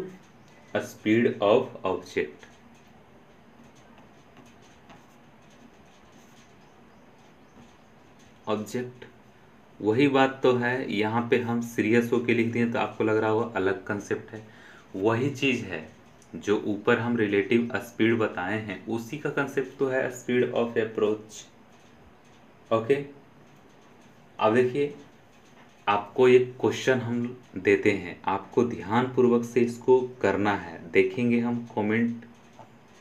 स्पीड ऑफ ऑब्जेक्ट। वही बात तो है, यहाँ पे हम सीरियस होके लिख दिए तो आपको लग रहा होगा अलग कंसेप्ट है। वही चीज़ है जो ऊपर हम रिलेटिव स्पीड बताए हैं, उसी का कंसेप्ट तो है स्पीड ऑफ अप्रोच। ओके, अब देखिए, आपको एक क्वेश्चन हम देते हैं, आपको ध्यान पूर्वक से इसको करना है। देखेंगे हम कमेंट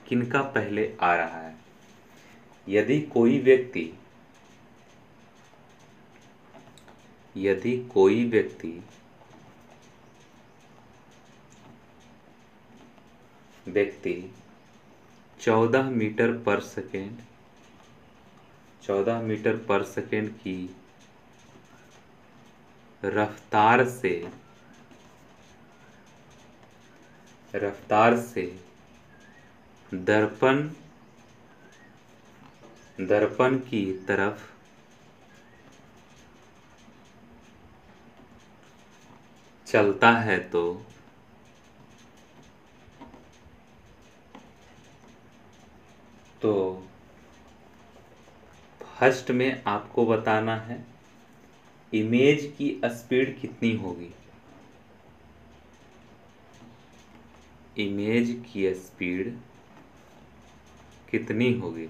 किनका पहले आ रहा है। यदि कोई व्यक्ति यदि कोई व्यक्ति 14 मीटर पर सेकेंड की रफ्तार से दर्पण की तरफ चलता है तो फर्स्ट में आपको बताना है इमेज की स्पीड कितनी होगी। इमेज की स्पीड कितनी होगी?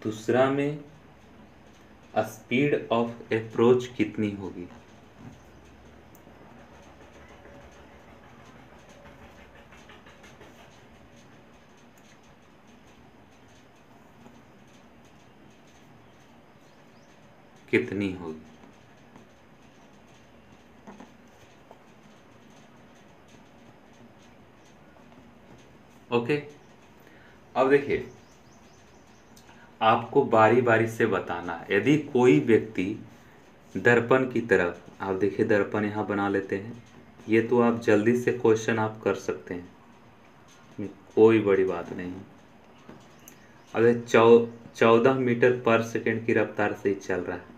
दूसरा में स्पीड ऑफ अप्रोच कितनी होगी? ओके, अब देखिए, आपको बारी बारी से बताना है। यदि कोई व्यक्ति दर्पण की तरफ, आप देखिए दर्पण यहाँ बना लेते हैं, ये तो आप जल्दी से क्वेश्चन आप कर सकते हैं, कोई बड़ी बात नहीं। अगर 14 मीटर पर सेकेंड की रफ्तार से ही चल रहा है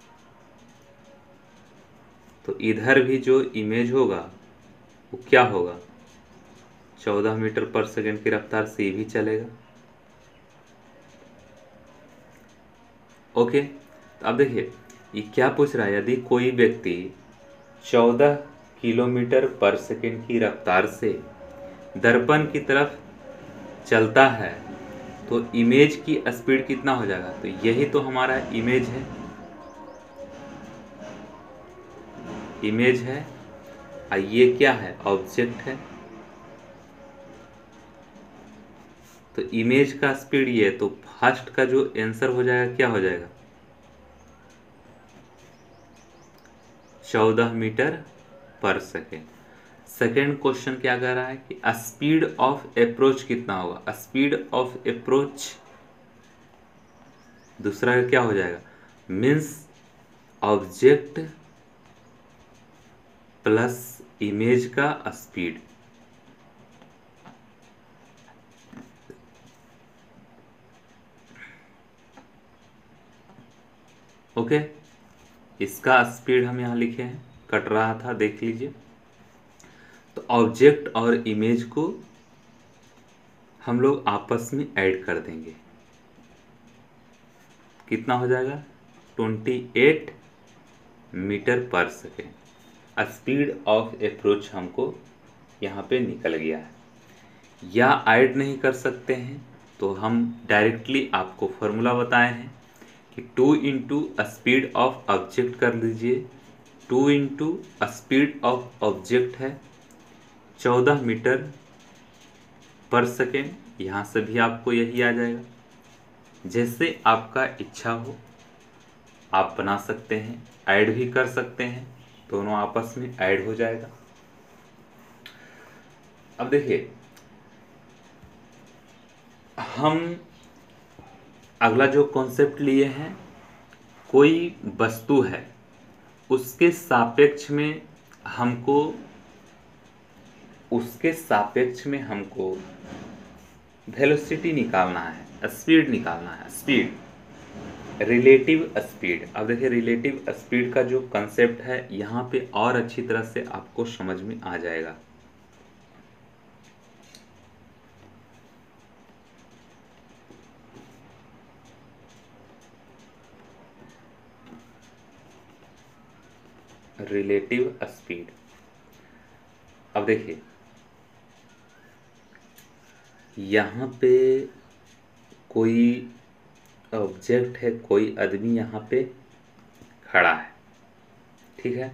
तो इधर भी जो इमेज होगा वो क्या होगा? 14 मीटर पर सेकेंड की रफ्तार से भी चलेगा। ओके, तो अब देखिए ये क्या पूछ रहा है। यदि कोई व्यक्ति 14 किलोमीटर पर सेकेंड की रफ्तार से दर्पण की तरफ चलता है तो इमेज की स्पीड कितना हो जाएगा? तो यही तो हमारा इमेज है। और ये क्या है? ऑब्जेक्ट है। तो इमेज का स्पीड ये है, तो फर्स्ट का जो आंसर हो जाएगा क्या हो जाएगा? 14 मीटर पर सेकेंड। सेकेंड क्वेश्चन क्या कह रहा है कि स्पीड ऑफ अप्रोच कितना होगा? स्पीड ऑफ अप्रोच दूसरा क्या हो जाएगा? मीन्स ऑब्जेक्ट प्लस इमेज का स्पीड। ओके, इसका स्पीड हम यहाँ लिखे हैं, कट रहा था, देख लीजिए। तो ऑब्जेक्ट और इमेज को हम लोग आपस में ऐड कर देंगे। कितना हो जाएगा? 28 मीटर पर सेकेंड स्पीड ऑफ अप्रोच हमको यहाँ पे निकल गया है। या ऐड नहीं कर सकते हैं तो हम डायरेक्टली आपको फॉर्मूला बताए हैं कि 2 इंटू स्पीड ऑफ ऑब्जेक्ट कर लीजिए। 2 इंटू स्पीड ऑफ ऑब्जेक्ट है 14 मीटर पर सेकेंड, यहाँ से भी आपको यही आ जाएगा। जैसे आपका इच्छा हो आप बना सकते हैं, ऐड भी कर सकते हैं, दोनों आपस में ऐड हो जाएगा। अब देखिए हम अगला जो कॉन्सेप्ट लिए हैं, कोई वस्तु है उसके सापेक्ष में हमको वेलोसिटी निकालना है, स्पीड निकालना है, स्पीड, रिलेटिव स्पीड। अब देखिए रिलेटिव स्पीड का जो कंसेप्ट है यहाँ पे और अच्छी तरह से आपको समझ में आ जाएगा। रिलेटिव स्पीड, अब देखिए यहाँ पे कोई ऑब्जेक्ट है, कोई आदमी यहाँ पे खड़ा है, ठीक है।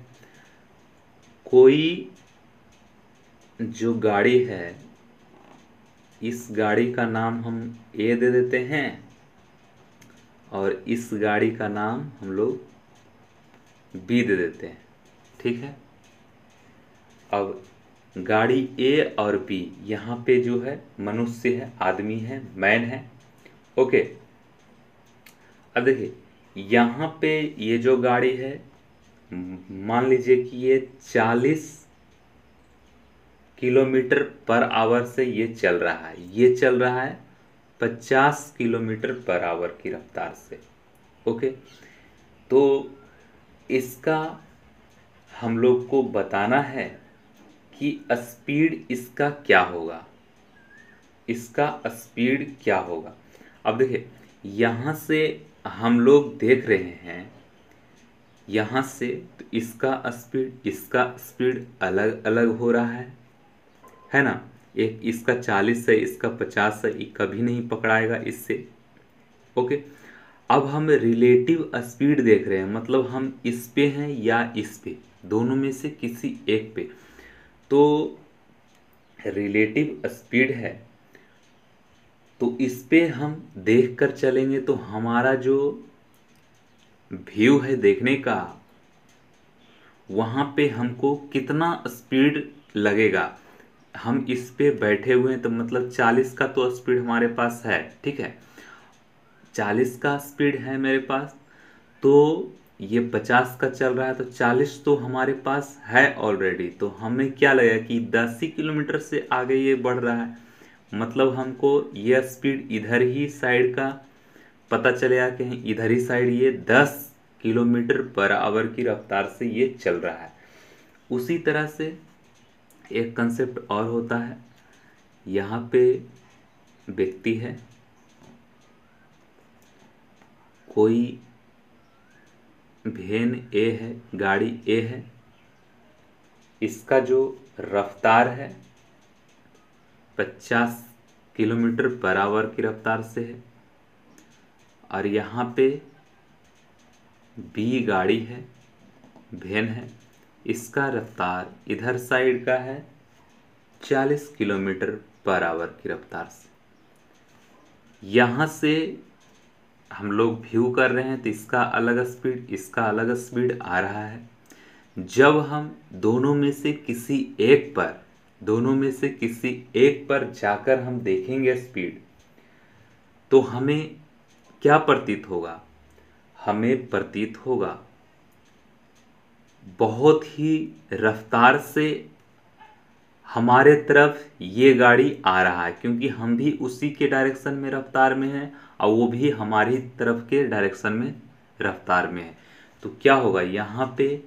कोई जो गाड़ी है, इस गाड़ी का नाम हम ए दे देते हैं और इस गाड़ी का नाम हम लोग बी दे देते हैं, ठीक है। अब गाड़ी ए और बी, यहाँ पे जो है मनुष्य है, आदमी है, मैन है, ओके। अब देखिए यहाँ पे ये जो गाड़ी है मान लीजिए कि ये 40 किलोमीटर पर आवर से ये चल रहा है, ये चल रहा है 50 किलोमीटर पर आवर की रफ्तार से, ओके। तो इसका हम लोग को बताना है कि स्पीड इसका क्या होगा, इसका स्पीड क्या होगा। अब देखिए यहाँ से हम लोग देख रहे हैं, यहाँ से तो इसका स्पीड अलग अलग हो रहा है ना। एक इसका 40 है, इसका 50 है, ये कभी नहीं पकड़ाएगा इससे, ओके। अब हम रिलेटिव स्पीड देख रहे हैं, मतलब हम इस पे हैं या इस पे, दोनों में से किसी एक पे। तो रिलेटिव स्पीड है तो इस पे हम देख कर चलेंगे तो हमारा जो व्यू है देखने का, वहाँ पे हमको कितना स्पीड लगेगा। हम इस पे बैठे हुए हैं तो मतलब 40 का तो स्पीड हमारे पास है, ठीक है, 40 का स्पीड है मेरे पास, तो ये 50 का चल रहा है तो 40 तो हमारे पास है ऑलरेडी। तो हमें क्या लगेगा कि 10 ही किलोमीटर से आगे ये बढ़ रहा है, मतलब हमको ये स्पीड इधर ही साइड का पता चलेगा कि इधर ही साइड ये 10 किलोमीटर पर आवर की रफ्तार से ये चल रहा है। उसी तरह से एक कंसेप्ट और होता है, यहाँ पे व्यक्ति है, कोई वैन ए है, गाड़ी ए है, इसका जो रफ्तार है 50 किलोमीटर पर आवर की रफ्तार से है, और यहाँ पे बी गाड़ी है, वैन है, इसका रफ्तार इधर साइड का है 40 किलोमीटर पर आवर की रफ्तार से। यहाँ से हम लोग व्यू कर रहे हैं तो इसका अलग स्पीड, इसका अलग स्पीड आ रहा है। जब हम दोनों में से किसी एक पर जाकर हम देखेंगे स्पीड, तो हमें क्या प्रतीत होगा? हमें प्रतीत होगा बहुत ही रफ्तार से हमारे तरफ ये गाड़ी आ रहा है, क्योंकि हम भी उसी के डायरेक्शन में रफ्तार में हैं और वो भी हमारी तरफ के डायरेक्शन में रफ्तार में है। तो क्या होगा, यहाँ पे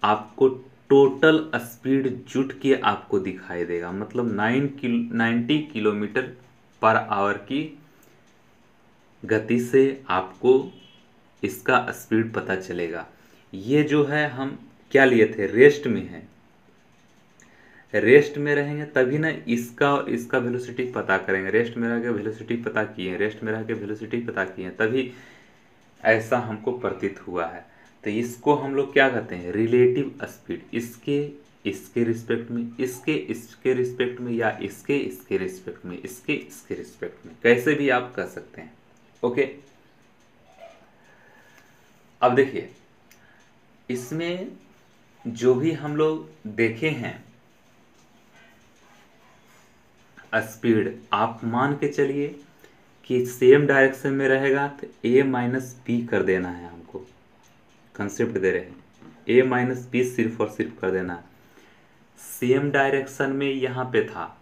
आपको टोटल स्पीड जुट के आपको दिखाई देगा, मतलब 90 किलोमीटर पर आवर की गति से आपको इसका स्पीड पता चलेगा। ये जो है हम क्या लिए थे, रेस्ट में है, रेस्ट में रहेंगे तभी ना इसका और इसका वेलोसिटी पता करेंगे। रेस्ट में रह के वेलोसिटी पता किए, रेस्ट में रह के वेलोसिटी पता किए, तभी ऐसा हमको प्रतीत हुआ है। तो इसको हम लोग क्या कहते हैं, रिलेटिव स्पीड। इसके रिस्पेक्ट में, इसके रिस्पेक्ट में, या इसके रिस्पेक्ट में, इसके रिस्पेक्ट में, कैसे भी आप कह सकते हैं। ओके, अब देखिए इसमें जो भी हम लोग देखे हैं स्पीड, आप मान के चलिए कि सेम डायरेक्शन में रहेगा तो a माइनस बी कर देना है। हमको कंसेप्ट दे रहे हैं a माइनस बी सिर्फ और सिर्फ कर देना है। सेम डायरेक्शन में यहाँ पे था,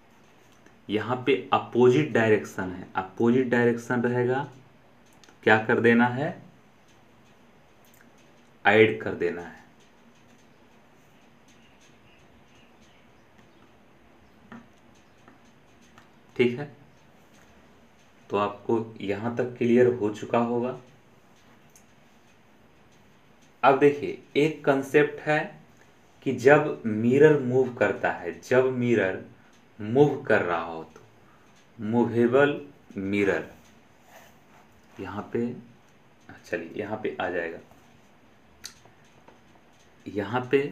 यहाँ पे अपोजिट डायरेक्शन है, अपोजिट डायरेक्शन रहेगा, क्या कर देना है, ऐड कर देना है। ठीक है, तो आपको यहां तक क्लियर हो चुका होगा। अब देखिए एक कंसेप्ट है कि जब मिरर मूव करता है, जब मिरर मूव कर रहा हो तो मूवेबल मिरर, यहाँ पे चलिए यहाँ पे आ जाएगा, यहाँ पे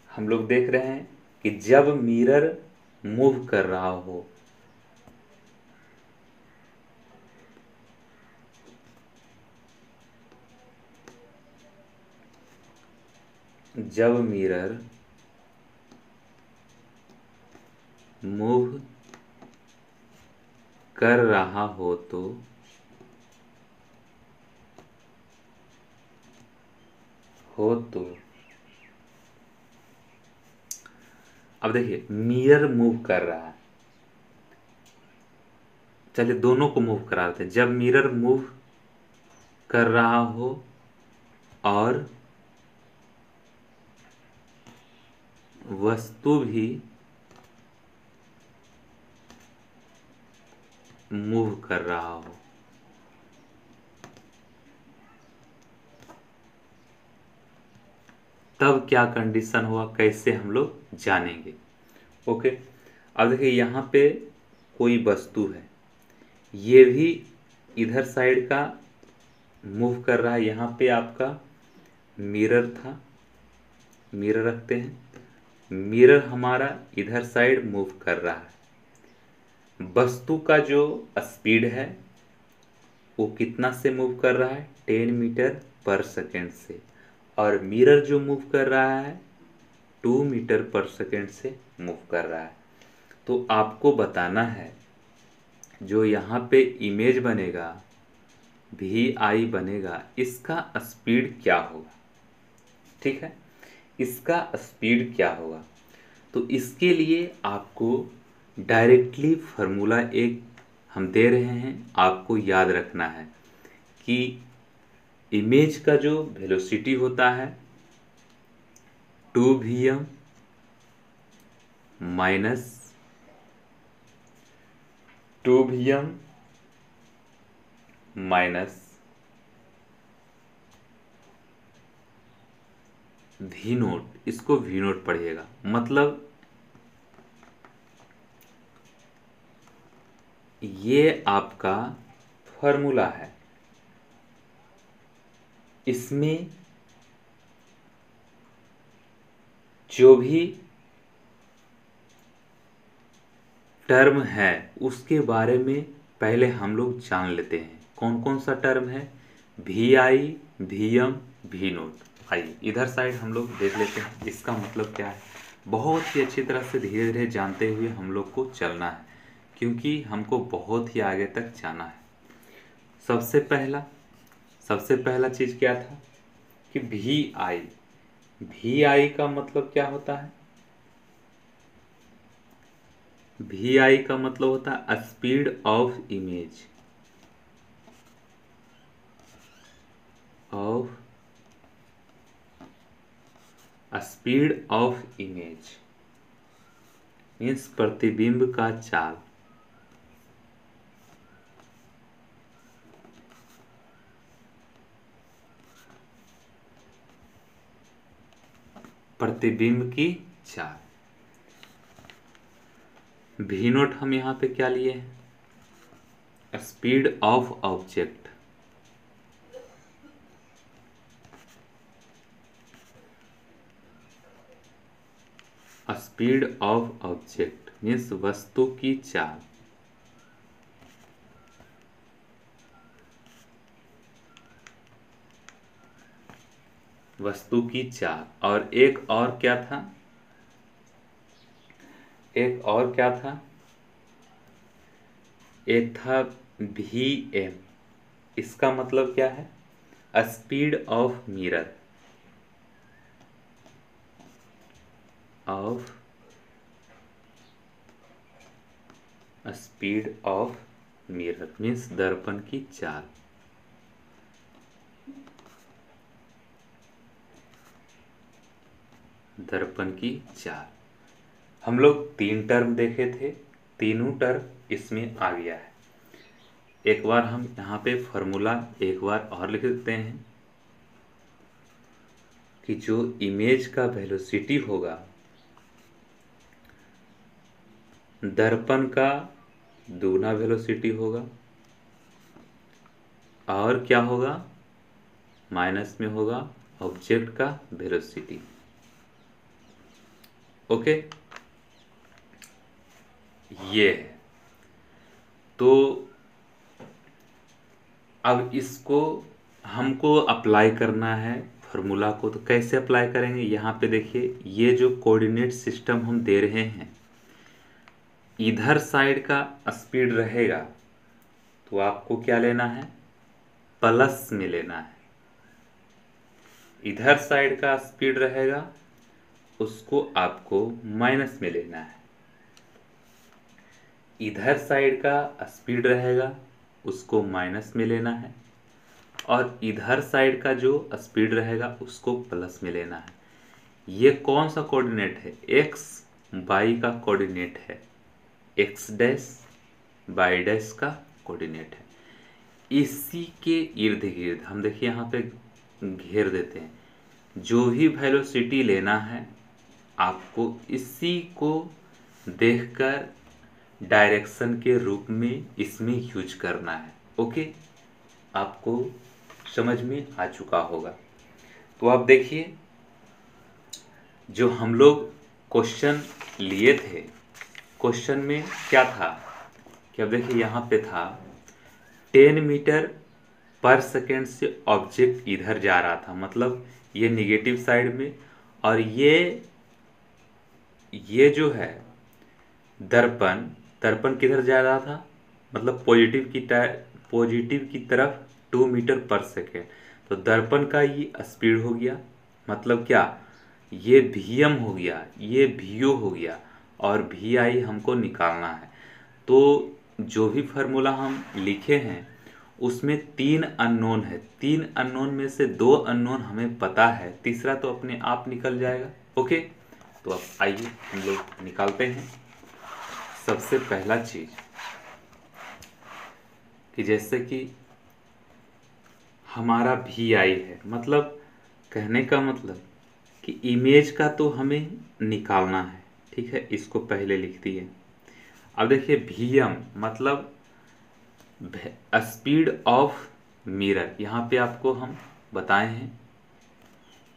हम लोग देख रहे हैं कि जब मिरर मूव कर रहा हो, जब मिरर मूव कर रहा हो तो अब देखिए मिरर मूव कर रहा है, चलिए दोनों को मूव करा देते हैं। जब मिरर मूव कर रहा हो और वस्तु भी मूव कर रहा हो, तब क्या कंडीशन हुआ, कैसे हम लोग जानेंगे। ओके, अब देखिए यहाँ पे कोई वस्तु है, ये भी इधर साइड का मूव कर रहा है। यहाँ पे आपका मिरर था, मिरर रखते हैं, मिरर हमारा इधर साइड मूव कर रहा है। वस्तु का जो स्पीड है वो कितना से मूव कर रहा है, 10 मीटर पर सेकेंड से, और मिरर जो मूव कर रहा है 2 मीटर पर सेकेंड से मूव कर रहा है। तो आपको बताना है जो यहाँ पे इमेज बनेगा, VI बनेगा, इसका स्पीड क्या होगा। ठीक है, इसका स्पीड क्या होगा। तो इसके लिए आपको डायरेक्टली फार्मूला एक हम दे रहे हैं, आपको याद रखना है कि इमेज का जो वेलोसिटी होता है 2Vm minus 2Vm minus V note, इसको V नोट पढ़िएगा, मतलब ये आपका फॉर्मूला है। इसमें जो भी टर्म है उसके बारे में पहले हम लोग जान लेते हैं। कौन कौन सा टर्म है, VI, VM, V नोट। आइए इधर साइड हम लोग देख लेते हैं इसका मतलब क्या है। बहुत ही अच्छी तरह से धीरे धीरे जानते हुए हम लोग को चलना है, क्योंकि हमको बहुत ही आगे तक जाना है। सबसे पहला चीज़ क्या था कि VI का मतलब क्या होता है, VI का मतलब होता है स्पीड ऑफ इमेज, मीन्स प्रतिबिंब का चाल। प्रतिबिंब की चाल। भी नोट हम यहाँ पे क्या लिए हैं? Speed of object. Speed of object means वस्तु की चाल। वस्तु की चाल। और एक और क्या था? एक और क्या था? एक था भी एम। इसका मतलब क्या है? Speed of mirror. Of speed of mirror means दर्पण की चाल। दर्पण की चाल। हम लोग 3 टर्म देखे थे, तीनों टर्म इसमें आ गया है। एक बार हम यहाँ पे फॉर्मूला एक बार और लिख देते हैं कि जो इमेज का वेलोसिटी होगा दर्पण का दुगना वेलोसिटी होगा, और क्या होगा? माइनस में होगा ऑब्जेक्ट का वेलोसिटी। ओके, ये है। तो अब इसको हमको अप्लाई करना है फॉर्मूला को। तो कैसे अप्लाई करेंगे? यहाँ पे देखिए, ये जो कोऑर्डिनेट सिस्टम हम दे रहे हैं, इधर साइड का स्पीड रहेगा तो आपको क्या लेना है? प्लस में लेना है। इधर साइड का स्पीड रहेगा उसको आपको माइनस में लेना है। इधर साइड का स्पीड रहेगा उसको माइनस में लेना है, और इधर साइड का जो स्पीड रहेगा उसको प्लस में लेना है। ये कौन सा कोऑर्डिनेट है? एक्स वाई का कोऑर्डिनेट है। एक्स डैश वाई डैश का कोऑर्डिनेट है। इसी के इर्द गिर्द हम देखिए यहाँ पे घेर देते हैं। जो भी वेलोसिटी लेना है आपको इसी को देखकर डायरेक्शन के रूप में इसमें यूज करना है। ओके, आपको समझ में आ चुका होगा। तो आप देखिए, जो हम लोग क्वेश्चन लिए थे, क्वेश्चन में क्या था कि अब देखिए यहाँ पे था 10 मीटर पर सेकेंड से ऑब्जेक्ट इधर जा रहा था, मतलब ये निगेटिव साइड में, और ये जो है दर्पण किधर जा रहा था? मतलब पॉजिटिव की तरफ 2 मीटर पर सेकेंड। तो दर्पण का ये स्पीड हो गया, मतलब क्या? ये Vm हो गया, ये Vo हो गया, और Vi हमको निकालना है। तो जो भी फार्मूला हम लिखे हैं उसमें 3 अननोन है। 3 अननोन में से 2 अननोन हमें पता है, तीसरा तो अपने आप निकल जाएगा। ओके, तो अब आइए हम लोग निकालते हैं। सबसे पहला चीज कि जैसे कि हमारा Vi है, मतलब कहने का मतलब कि इमेज का तो हमें निकालना है। ठीक है, इसको पहले लिख दिए। अब देखिए Vm मतलब स्पीड ऑफ मिरर। यहाँ पे आपको हम बताए हैं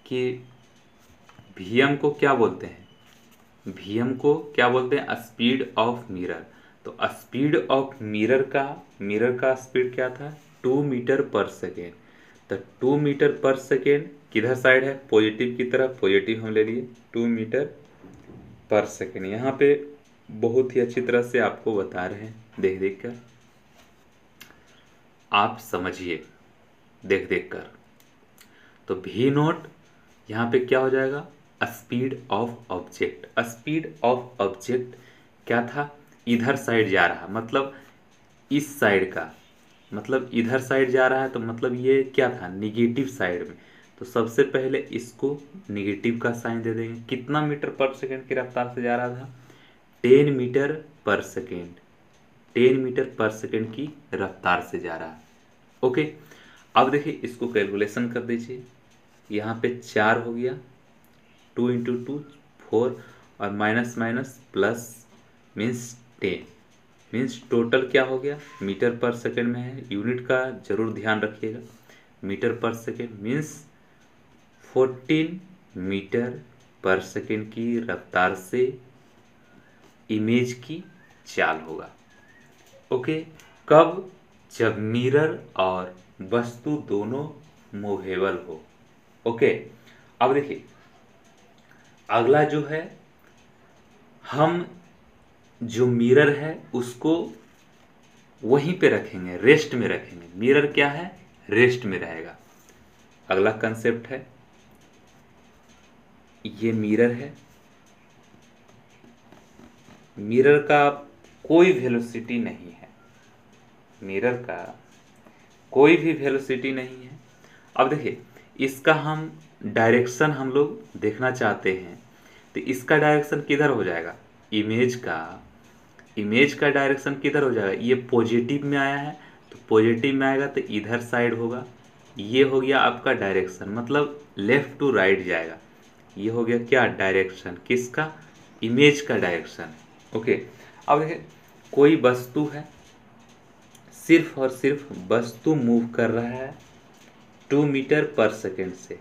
कि Vm को क्या बोलते हैं? Vm को क्या बोलते हैं? Speed of mirror. तो स्पीड ऑफ मिरर का स्पीड क्या था? 2 मीटर पर सेकेंड। तो 2 मीटर पर सेकेंड किधर साइड है? पॉजिटिव की तरफ। पॉजिटिव हम ले लिए 2 मीटर पर सेकेंड। यहाँ पे बहुत ही अच्छी तरह से आपको बता रहे हैं, देख देख कर आप समझिए, देख देख कर। तो भी नोट यहाँ पे क्या हो जाएगा? Speed of object. Speed of object क्या था? इधर साइड जा रहा, मतलब इस साइड का, मतलब इधर साइड जा रहा है, तो मतलब ये क्या था? निगेटिव साइड में। तो सबसे पहले इसको निगेटिव का साइन दे देंगे। कितना मीटर पर सेकेंड की रफ्तार से जा रहा था? 10 मीटर पर सेकेंड। 10 मीटर पर सेकेंड की रफ्तार से जा रहा है। ओके, अब देखिए इसको कैलकुलेशन कर दीजिए। यहाँ पे 4 हो गया 2 इंटू 2 4 और minus minus plus means 10 means total क्या हो गया, मीटर पर सेकेंड में है, यूनिट का जरूर ध्यान रखिएगा, मीटर पर सेकेंड मीन्स 14 मीटर पर सेकेंड की रफ्तार से इमेज की चाल होगा। ओके, कब, जब मिरर और वस्तु दोनों मूवेबल हो। ओके, अब देखिए अगला जो है, हम जो मिरर है उसको वहीं पे रखेंगे, रेस्ट में रखेंगे। मिरर क्या है, रेस्ट में रहेगा। अगला कंसेप्ट है, ये मिरर है, मिरर का कोई वेलोसिटी नहीं है, मिरर का कोई भी वेलोसिटी नहीं है। अब देखिए इसका हम डायरेक्शन हम लोग देखना चाहते हैं, तो इसका डायरेक्शन किधर हो जाएगा, इमेज का डायरेक्शन किधर हो जाएगा, ये पॉजिटिव में आया है तो पॉजिटिव में आएगा तो इधर साइड होगा। ये हो गया आपका डायरेक्शन, मतलब लेफ्ट टू राइट जाएगा। ये हो गया क्या, डायरेक्शन किसका, इमेज का डायरेक्शन। ओके, अब देखिए कोई वस्तु है, सिर्फ और सिर्फ वस्तु मूव कर रहा है 2 मीटर पर सेकेंड से।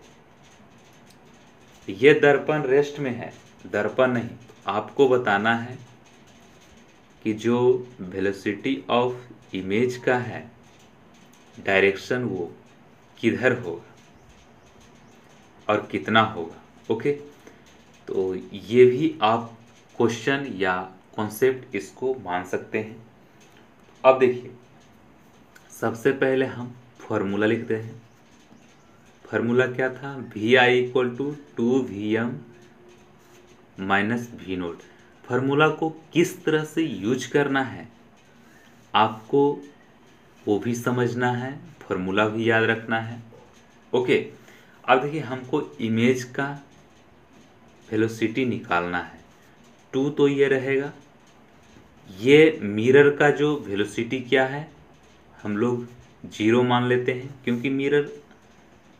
ये दर्पण रेस्ट में है, दर्पण नहीं, आपको बताना है कि जो वेलोसिटी ऑफ इमेज का है डायरेक्शन वो किधर होगा और कितना होगा। ओके, तो ये भी आप क्वेश्चन या कॉन्सेप्ट इसको मान सकते हैं। अब देखिए सबसे पहले हम फॉर्मूला लिखते हैं। फार्मूला क्या था, V I equal to 2Vm minus V naught. Formula को किस तरह से यूज करना है आपको वो भी समझना है, फार्मूला भी याद रखना है। ओके, अब देखिए हमको इमेज का वेलोसिटी निकालना है। 2 तो ये रहेगा, ये मिरर का जो वेलोसिटी क्या है हम लोग 0 मान लेते हैं, क्योंकि मिरर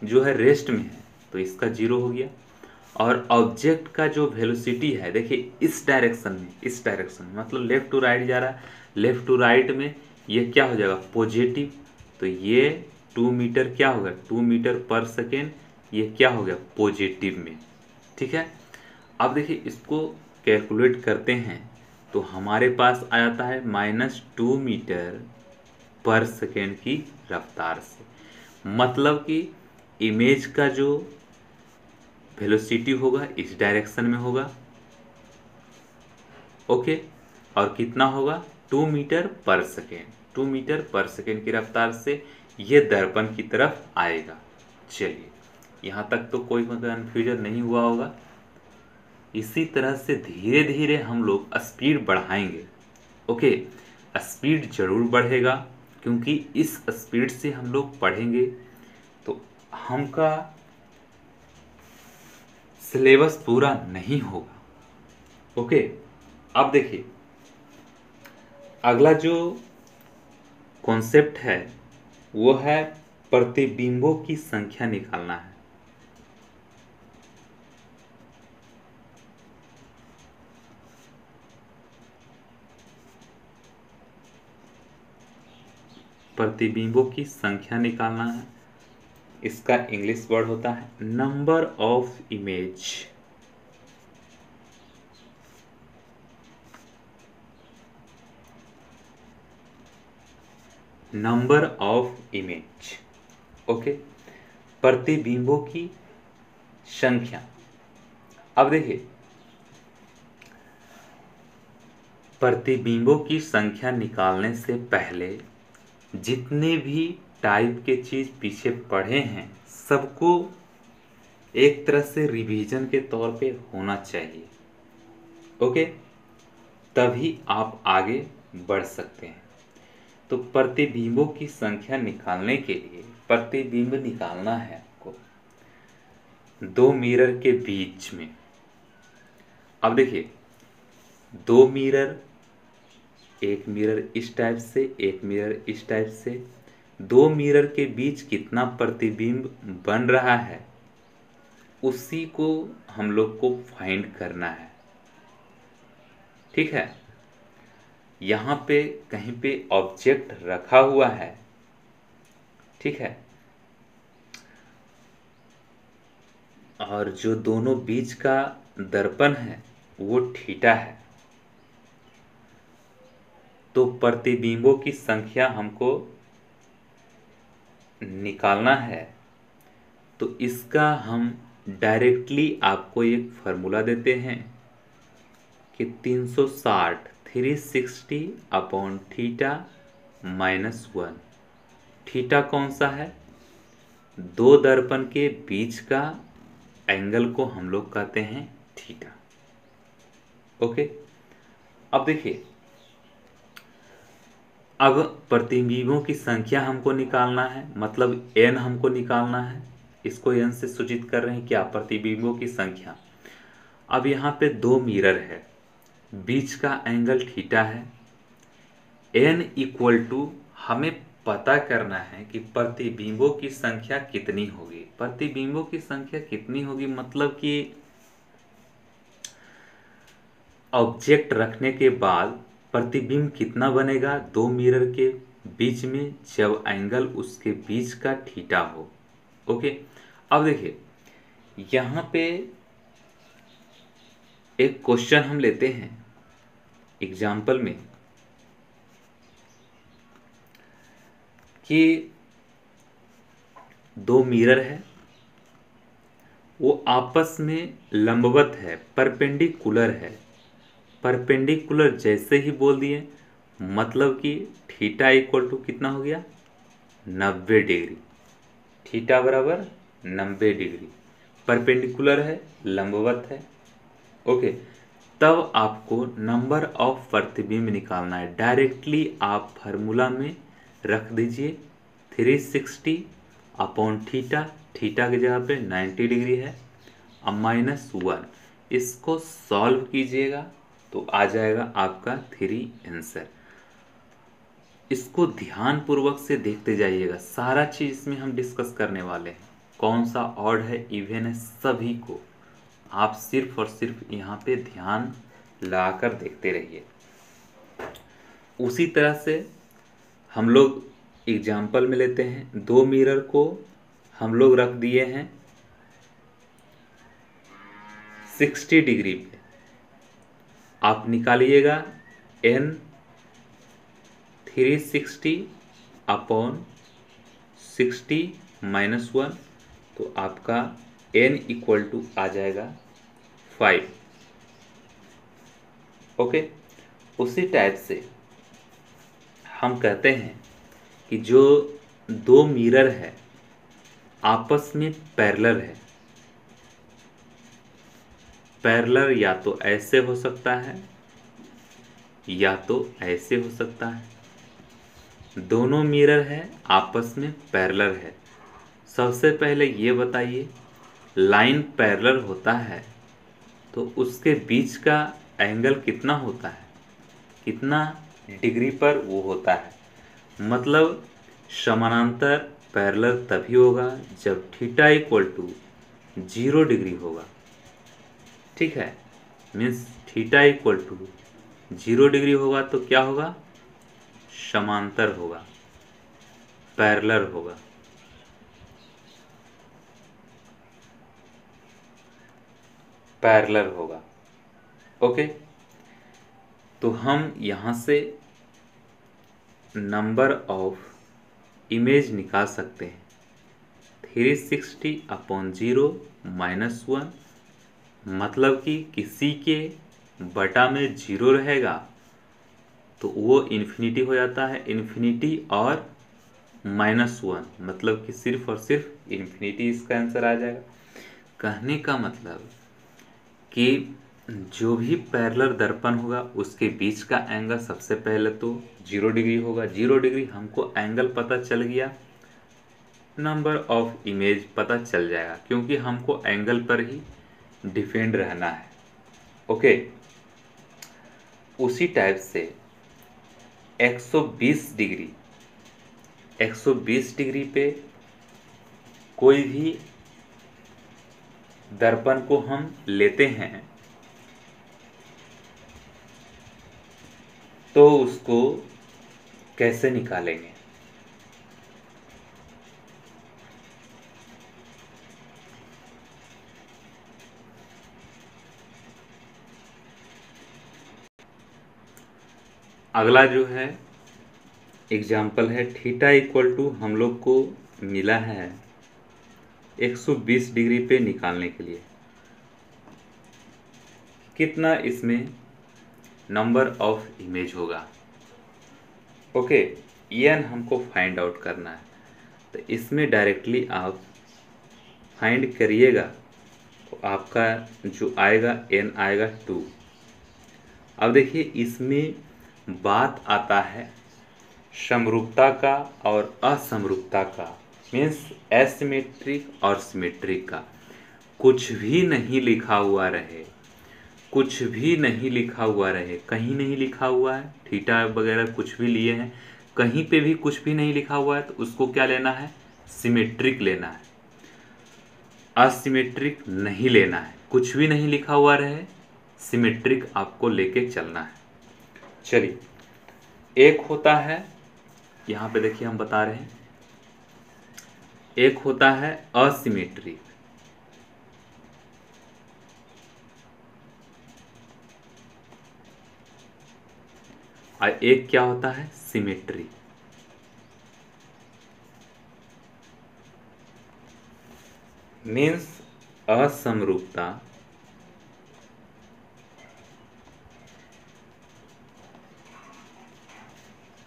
जो है रेस्ट में है तो इसका 0 हो गया। और ऑब्जेक्ट का जो वेलोसिटी है, देखिए इस डायरेक्शन में मतलब लेफ्ट टू राइट जा रहा है, लेफ्ट टू राइट में ये क्या हो जाएगा, पॉजिटिव। तो ये 2 मीटर क्या होगा, 2 मीटर पर सेकेंड, ये क्या हो गया, पॉजिटिव में। ठीक है, अब देखिए इसको कैलकुलेट करते हैं तो हमारे पास आ जाता है -2 मीटर पर सेकेंड की रफ्तार से, मतलब कि इमेज का जो वेलोसिटी होगा इस डायरेक्शन में होगा। ओके, और कितना होगा, 2 मीटर पर सेकेंड, 2 मीटर पर सेकेंड की रफ्तार से ये दर्पण की तरफ आएगा। चलिए यहाँ तक तो कोई कन्फ्यूजन नहीं हुआ होगा। इसी तरह से धीरे धीरे हम लोग स्पीड बढ़ाएंगे। ओके, स्पीड जरूर बढ़ेगा, क्योंकि इस स्पीड से हम लोग पढ़ेंगे तो हमका सिलेबस पूरा नहीं होगा। ओके, अब देखिए अगला जो कॉन्सेप्ट है वो है प्रतिबिंबों की संख्या निकालना है। प्रतिबिंबों की संख्या निकालना है, इसका इंग्लिश वर्ड होता है number of image. Number of image. Okay, प्रतिबिंबों की संख्या। अब देखिए प्रतिबिंबों की संख्या निकालने से पहले जितने भी टाइप के चीज पीछे पढ़े हैं सबको एक तरह से रिवीजन के तौर पे होना चाहिए। ओके, तभी आप आगे बढ़ सकते हैं। तो प्रतिबिंबों की संख्या निकालने के लिए प्रतिबिंब निकालना है आपको 2 मिरर के बीच में। अब देखिए 2 मिरर, एक मिरर इस टाइप से, एक मिरर इस टाइप से, 2 मिरर के बीच कितना प्रतिबिंब बन रहा है उसी को हम लोग को फाइंड करना है। ठीक है, यहाँ पे कहीं पे ऑब्जेक्ट रखा हुआ है, ठीक है, और जो दोनों बीच का दर्पण है वो थीटा है, तो प्रतिबिंबों की संख्या हमको निकालना है। तो इसका हम डायरेक्टली आपको एक फार्मूला देते हैं कि 360 360 अपॉन थीटा -1। थीटा कौन सा है? दो दर्पण के बीच का एंगल को हम लोग कहते हैं थीटा। ओके, अब देखिए, अब प्रतिबिंबों की संख्या हमको निकालना है, मतलब n हमको निकालना है। इसको n से सूचित कर रहे हैं क्या? प्रतिबिंबों की संख्या। अब यहाँ पे दो मिरर है, बीच का एंगल थीटा है। n इक्वल टू हमें पता करना है कि प्रतिबिंबों की संख्या कितनी होगी। प्रतिबिंबों की संख्या कितनी होगी मतलब कि ऑब्जेक्ट रखने के बाद प्रतिबिंब कितना बनेगा दो मिरर के बीच में, जब एंगल उसके बीच का थीटा हो। ओके, अब देखिए यहाँ पे एक क्वेश्चन हम लेते हैं एग्जाम्पल में कि दो मिरर है, वो आपस में लंबवत है, परपेंडिकुलर है। परपेंडिकुलर जैसे ही बोल दिए मतलब कि थीटा इक्वल टू कितना हो गया? 90 डिग्री। थीटा बराबर 90 डिग्री। परपेंडिकुलर है, लंबवत है। ओके, तब आपको नंबर ऑफ प्रतिबिंब निकालना है। डायरेक्टली आप फार्मूला में रख दीजिए 360 अपॉन थीटा, थीटा की जगह पे 90 डिग्री है, अब -1। इसको सॉल्व कीजिएगा तो आ जाएगा आपका 3 आंसर। इसको ध्यान पूर्वक से देखते जाइएगा, सारा चीज इसमें हम डिस्कस करने वाले हैं। कौन सा ऑड है, इवन है, सभी को आप सिर्फ और सिर्फ यहाँ पे ध्यान लगाकर देखते रहिए। उसी तरह से हम लोग एग्जाम्पल में लेते हैं, दो मिरर को हम लोग रख दिए हैं 60 डिग्री पे। आप निकालिएगा n 360 अपॉन 60 -1, तो आपका n इक्वल टू आ जाएगा 5। ओके, उसी टाइप से हम कहते हैं कि जो दो मिरर है आपस में पैरेलल है। पैरेलल या तो ऐसे हो सकता है या तो ऐसे हो सकता है। दोनों मिरर है आपस में पैरेलल है। सबसे पहले ये बताइए, लाइन पैरेलल होता है तो उसके बीच का एंगल कितना होता है, कितना डिग्री पर वो होता है? मतलब समानांतर पैरेलल तभी होगा जब थीटा इक्वल टू 0 डिग्री होगा। ठीक है, means theta equal to 0 degree होगा तो क्या होगा? समांतर होगा, पैरेलल होगा। पैरेलल होगा। ओके, तो हम यहाँ से नंबर ऑफ इमेज निकाल सकते हैं 360 अपॉन 0 -1, मतलब कि किसी के बटा में 0 रहेगा तो वो इन्फिनिटी हो जाता है, इन्फिनिटी और -1 मतलब कि सिर्फ और सिर्फ इन्फिनिटी इसका आंसर आ जाएगा। कहने का मतलब कि जो भी पैरेलल दर्पण होगा उसके बीच का एंगल सबसे पहले तो 0 डिग्री होगा। 0 डिग्री हमको एंगल पता चल गया, नंबर ऑफ इमेज पता चल जाएगा, क्योंकि हमको एंगल पर ही डिपेंड रहना है। ओके, उसी टाइप से 120 डिग्री 120 डिग्री पे कोई भी दर्पण को हम लेते हैं तो उसको कैसे निकालेंगे? अगला जो है एग्जाम्पल है, थीटा इक्वल टू हम लोग को मिला है 120 डिग्री पे निकालने के लिए कितना इसमें नंबर ऑफ इमेज होगा। ओके, एन हमको फाइंड आउट करना है, तो इसमें डायरेक्टली आप फाइंड करिएगा तो आपका जो आएगा एन आएगा 2। अब देखिए इसमें बात आता है समरूपता का और असमरूपता का, मीन्स एसिमेट्रिक और सिमेट्रिक का। कुछ भी नहीं लिखा हुआ रहे, कुछ भी नहीं लिखा हुआ रहे, कहीं नहीं लिखा हुआ है थीटा वगैरह कुछ भी लिए हैं, कहीं पे भी कुछ भी नहीं लिखा हुआ है तो उसको क्या लेना है? सिमेट्रिक लेना है, असिमेट्रिक नहीं लेना है। कुछ भी नहीं लिखा हुआ रहे, सिमेट्रिक आपको लेके चलना है। चलिए, एक होता है, यहाँ पे देखिए हम बता रहे हैं, एक होता है असिमेट्रिक, और एक क्या होता है? सिमेट्री। मीन्स असमरूपता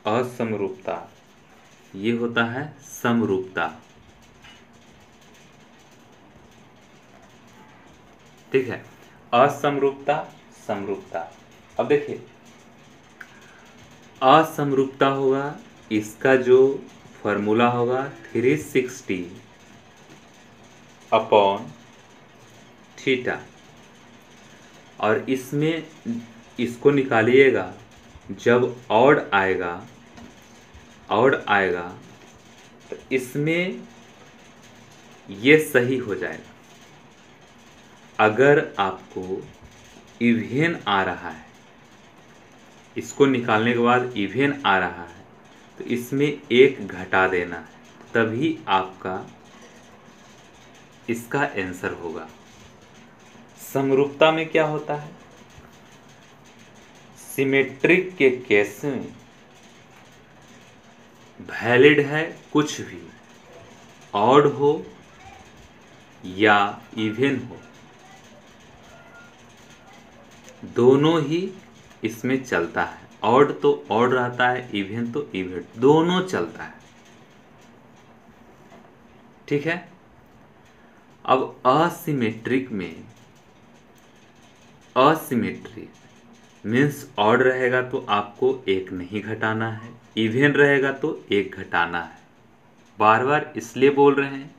असमरूपता, ये होता है समरूपता। ठीक है, असमरूपता, समरूपता। अब देखिए असमरूपता होगा, इसका जो फॉर्मूला होगा 360 अपॉन थीटा, और इसमें इसको निकालिएगा जब ऑड आएगा, ऑड आएगा तो इसमें ये सही हो जाएगा। अगर आपको इवेन आ रहा है, इसको निकालने के बाद इवेन आ रहा है तो इसमें एक घटा देना है, तभी आपका इसका आंसर होगा। समरूपता में क्या होता है? सिमेट्रिक के केस में वैलिड है कुछ भी, ऑड हो या इवन हो, दोनों ही इसमें चलता है। ऑड तो ऑड रहता है, इवन तो इवन, दोनों चलता है। ठीक है। अब असिमेट्रिक में, असिमेट्रिक मीन्स ऑड रहेगा तो आपको एक नहीं घटाना है, इवन रहेगा तो एक घटाना है। बार बार इसलिए बोल रहे हैं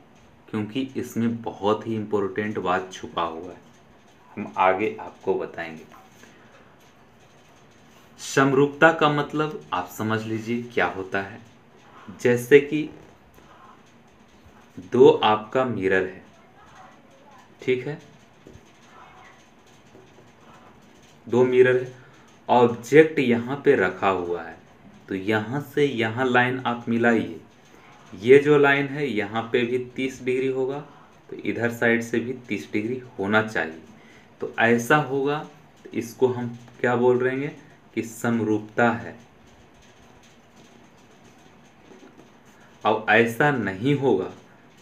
क्योंकि इसमें बहुत ही इम्पोर्टेंट बात छुपा हुआ है, हम आगे आपको बताएंगे। समरूपता का मतलब आप समझ लीजिए क्या होता है। जैसे कि दो आपका मिरर है, ठीक है, दो मिरर है, ऑब्जेक्ट यहाँ पे रखा हुआ है, तो यहाँ से यहाँ लाइन आप मिलाइए, ये जो लाइन है यहाँ पे भी 30 डिग्री होगा, तो इधर साइड से भी 30 डिग्री होना चाहिए। तो ऐसा होगा तो इसको हम क्या बोल रहे हैं कि समरूपता है। अब ऐसा नहीं होगा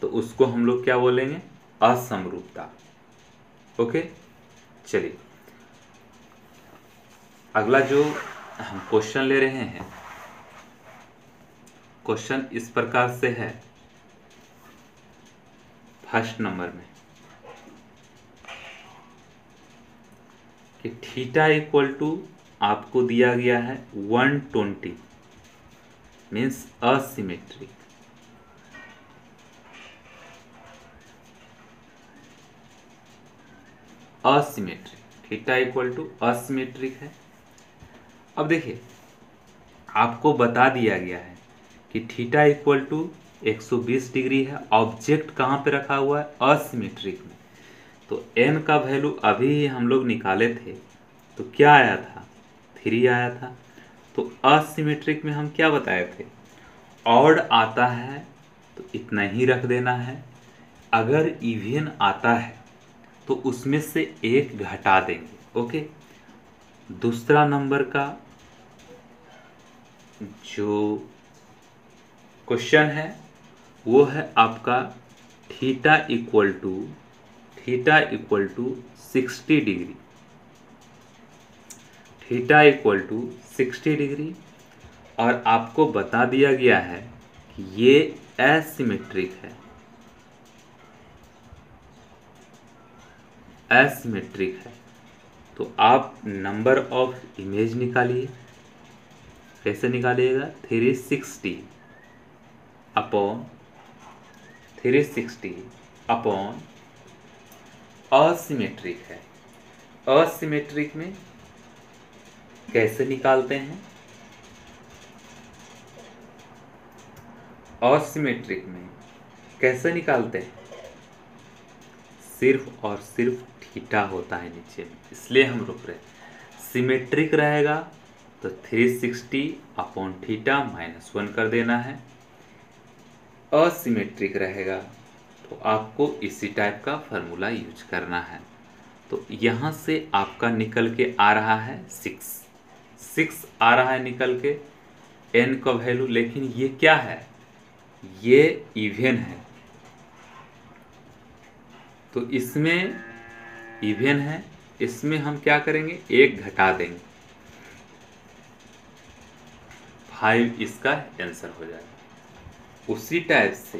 तो उसको हम लोग क्या बोलेंगे? असमरूपता। ओके, चलिए अगला जो हम क्वेश्चन ले रहे हैं, क्वेश्चन इस प्रकार से है, फर्स्ट नंबर में कि थीटा इक्वल टू आपको दिया गया है 120, means asymmetric. Asymmetric, theta equal to asymmetric है। अब देखिए आपको बता दिया गया है कि थीटा इक्वल टू 120 डिग्री है, ऑब्जेक्ट कहाँ पे रखा हुआ है? असिमेट्रिक में। तो n का वैल्यू अभी हम लोग निकाले थे तो क्या आया था, 3 आया था। तो असिमेट्रिक में हम क्या बताए थे, ऑड आता है तो इतना ही रख देना है, अगर इवन आता है तो उसमें से एक घटा देंगे। ओके, दूसरा नंबर का जो क्वेश्चन है वो है आपका theta equal to 60 degree, theta equal to 60 degree, और आपको बता दिया गया है कि ये एसिमेट्रिक है, एसिमेट्रिक है। तो आप नंबर ऑफ इमेज निकालिए, कैसे निकालिएगा, 360 अपॉन 360 अपॉन असिमेट्रिक है। असिमेट्रिक में कैसे निकालते हैं, असिमेट्रिक में कैसे निकालते हैं, सिर्फ और सिर्फ थीटा होता है नीचे में, इसलिए हम रुक रहे। सिमेट्रिक रहेगा तो 360 अपॉन थीटा -1 कर देना है, असिमेट्रिक रहेगा तो आपको इसी टाइप का फार्मूला यूज करना है। तो यहाँ से आपका निकल के आ रहा है 6 आ रहा है निकल के n का वैल्यू, लेकिन ये क्या है, ये इवन है तो इसमें इवन है, इसमें हम क्या करेंगे, एक घटा देंगे, 5 इसका आंसर हो जाएगा। उसी टाइप से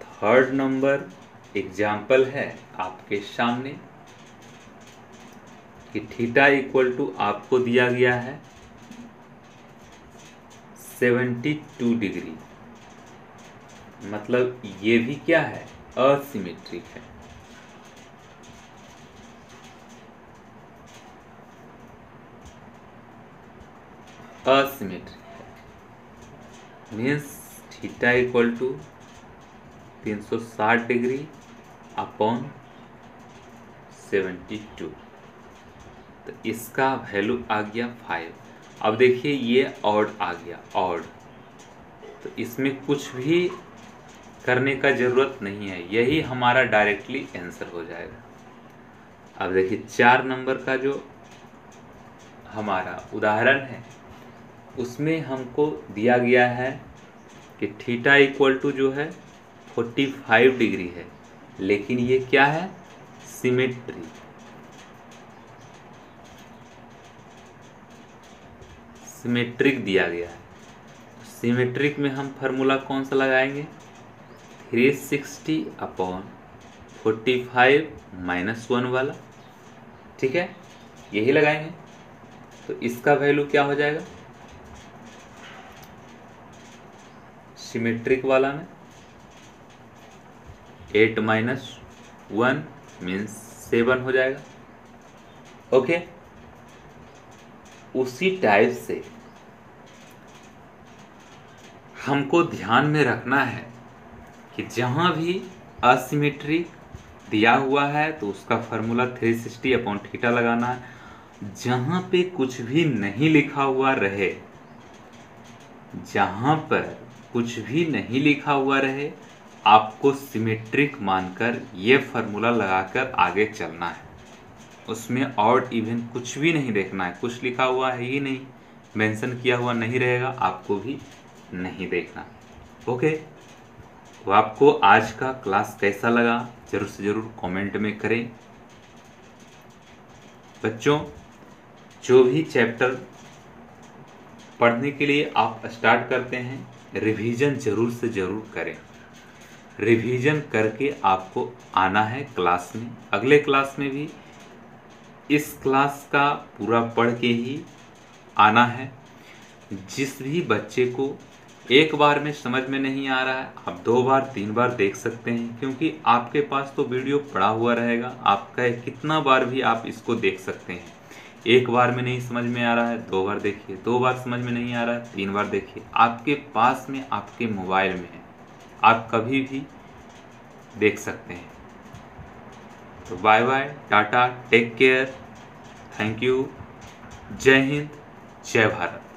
थर्ड नंबर एग्जाम्पल है आपके सामने कि थीटा इक्वल टू आपको दिया गया है 72 डिग्री, मतलब ये भी क्या है, असिमेट्रिक है। असिमेट्रिक है means theta equal to 360 degree upon 72, तो इसका वैल्यू आ गया 5। अब देखिए ये ऑड आ गया, ऑड, तो इसमें कुछ भी करने का ज़रूरत नहीं है, यही हमारा डायरेक्टली आंसर हो जाएगा। अब देखिए 4 नंबर का जो हमारा उदाहरण है उसमें हमको दिया गया है कि थीटा इक्वल टू जो है 45 डिग्री है, लेकिन ये क्या है, सिमेट्री, सिमेट्रिक दिया गया है। सिमेट्रिक में हम फार्मूला कौन सा लगाएंगे, 360 अपॉन 45 -1 वाला, ठीक है, यही लगाएंगे। तो इसका वैल्यू क्या हो जाएगा, सिमेट्रिक वाला में 8 - 1 मीन्स 7 हो जाएगा। ओके, उसी टाइप से हमको ध्यान में रखना है कि जहाँ भी असिमेट्रिक दिया हुआ है तो उसका फार्मूला 360 अपॉन थीटा लगाना है। जहाँ पे कुछ भी नहीं लिखा हुआ रहे, जहाँ पर कुछ भी नहीं लिखा हुआ रहे, आपको सिमेट्रिक मानकर ये फार्मूला लगाकर आगे चलना है। उसमें ऑड इवन कुछ भी नहीं देखना है, कुछ लिखा हुआ है ही नहीं, मेंशन किया हुआ नहीं रहेगा, आपको भी नहीं देखना। ओके, तो आपको आज का क्लास कैसा लगा जरूर से ज़रूर कमेंट में करें। बच्चों, जो भी चैप्टर पढ़ने के लिए आप स्टार्ट करते हैं, रिवीजन ज़रूर से ज़रूर करें। रिवीजन करके आपको आना है क्लास में, अगले क्लास में भी इस क्लास का पूरा पढ़ के ही आना है। जिस भी बच्चे को एक बार में समझ में नहीं आ रहा है, आप 2 बार 3 बार देख सकते हैं, क्योंकि आपके पास तो वीडियो पड़ा हुआ रहेगा, आपका कितना बार भी आप इसको देख सकते हैं। एक बार में नहीं समझ में आ रहा है, 2 बार देखिए, 2 बार समझ में नहीं आ रहा है, 3 बार देखिए, आपके पास में, आपके मोबाइल में है, आप कभी भी देख सकते हैं। तो bye bye, tata, take care, thank you, जय हिंद, जय भारत।